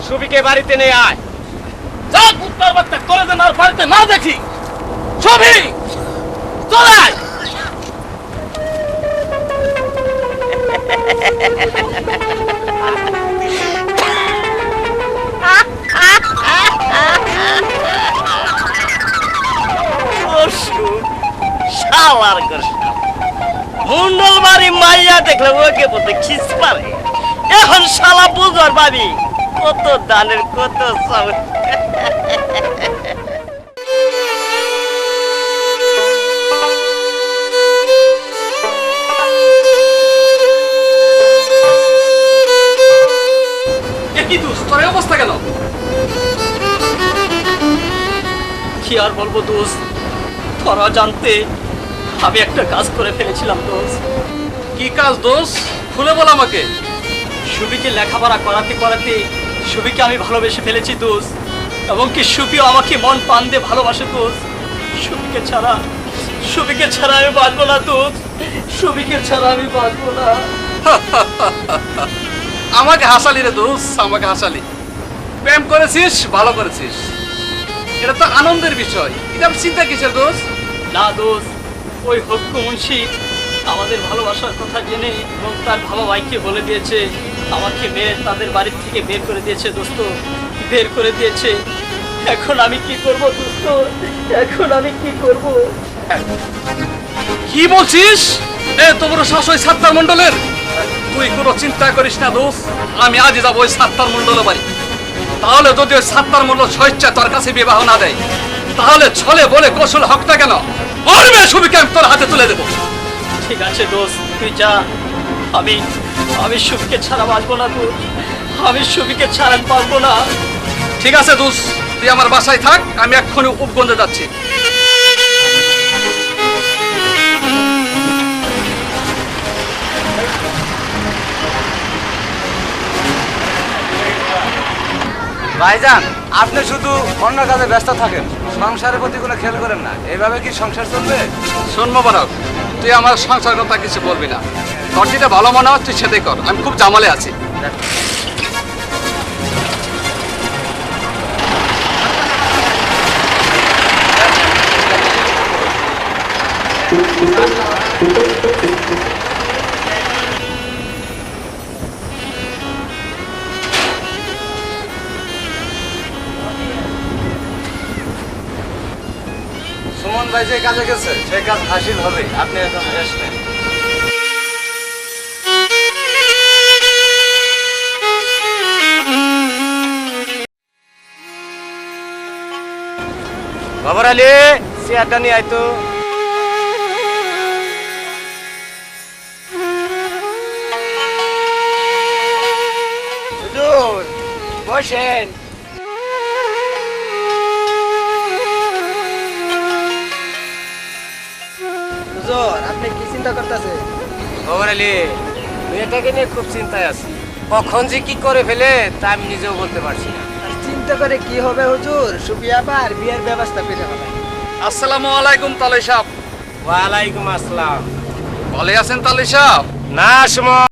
সুবিকে বাড়িতে নিয়ে আয়। যা কুত্তার বাচ্চা, করে দেন আর বাড়িতে না দেখি। ছবি চলে আয়। শালার কৃষ্ণ মুন্ডল বাড়ি মাইয়া দেখলে ওকে বলতে খিস পারে। এখন শালা বুঝবার পাবি কত দানের কত চাউল। কি দোষ, তোর এই অবস্থা কেন? কি আর বলবো দোষ, তোরা জানতে আমি একটা কাজ করে ফেলেছিলাম দোষ। কি কাজ দোষ, খুলে বল আমাকে। সুবিকে লেখাপড়া করাতে করাতে সুবিকে আমি ভালোবেসে ফেলেছি দোষ, এবং কি সুবিও আমাকে মন প্রাণ দিয়ে ভালোবাসে দোষ। সুবিকে ছাড়া আমি বাঁচবো না দোষ, সুবিকে ছাড়া আমি বাঁচবো না। আমাকে হাসালি রে দোষ, আমাকে হাসালি। প্রেম করেছিস, ভালো করেছিস, এটা তো আনন্দের বিষয়। এটা চিন্তা কিসের দোষ? না দোষ, ওই হক্কু মুন্সি আমাদের ভালোবাসার কথা জেনে এবং তার ভালো ভাইকে বলে দিয়েছে, আমাকে মেয়ে তাদের বাড়ির থেকে বের করে দিয়েছে দোস্ত, বের করে দিয়েছে। এখন আমি কি করব দোস্ত, এখন আমি কি করব? কি বলছিস? এত বড় শ্বাস ওই সাত্তার মন্ডলের? তুই কোনো চিন্তা করিস না দোষ, আমি আজই যাবো ওই সাত্তার মন্ডলের বাড়ি। তাহলে যদি ওই সাত্তার মন্ডল স্বেচ্ছা তোর কাছে বিবাহ না দেয়, তাহলে ছলে বলে কৌশল হকটা কেন মরবে ছবিকে আমি তোর হাতে তুলে দেবো। ঠিক আছে দোষ, তুই যা। আমি সুবিকে ছাড়া বাঁচবো না দোষ, আমি সুবিকে ছাড়া পারবো না। ঠিক আছে দোষ, তুই আমার বাসায় থাক, আমি এক্ষুনি উপগঞ্জে যাচ্ছি। ভাইজান আপনি শুধু অন্য কাজে ব্যস্ত থাকেন, সংসারের প্রতি কোনো খেয়াল করেন না। এইভাবে কি সংসার চলবে? শোন মোবারক, তুই আমার সংসার কথা কিছু বলবি না। তোর যেটা ভালো মনে হয় তুই সেটাই কর, আমি খুব জামালে আছি। সুমন ভাই যে কাজে গেছে সে কাজ হাসিল হবে, আপনি এখন রেস্ট নেন। বাবার আলী চেয়ারটা নিয়ে আইতো। হুজুর বসেন। হুজুর আপনি কি চিন্তা করতেছেন? বাবার আলী মেয়েটাকে নিয়ে খুব চিন্তায় আছি, কখন যে কি করে ফেলে তা আমি নিজেও বলতে পারছি না। চিন্তা করে কি হবে হুজুর, সুবিয়া বার বিয়ের ব্যবস্থা করে হবে। আসসালামু আলাইকুম তালই সাহেব। ওয়ালাইকুম আসসালাম। ভালো আছেন তালই সাহেব? না সুমন,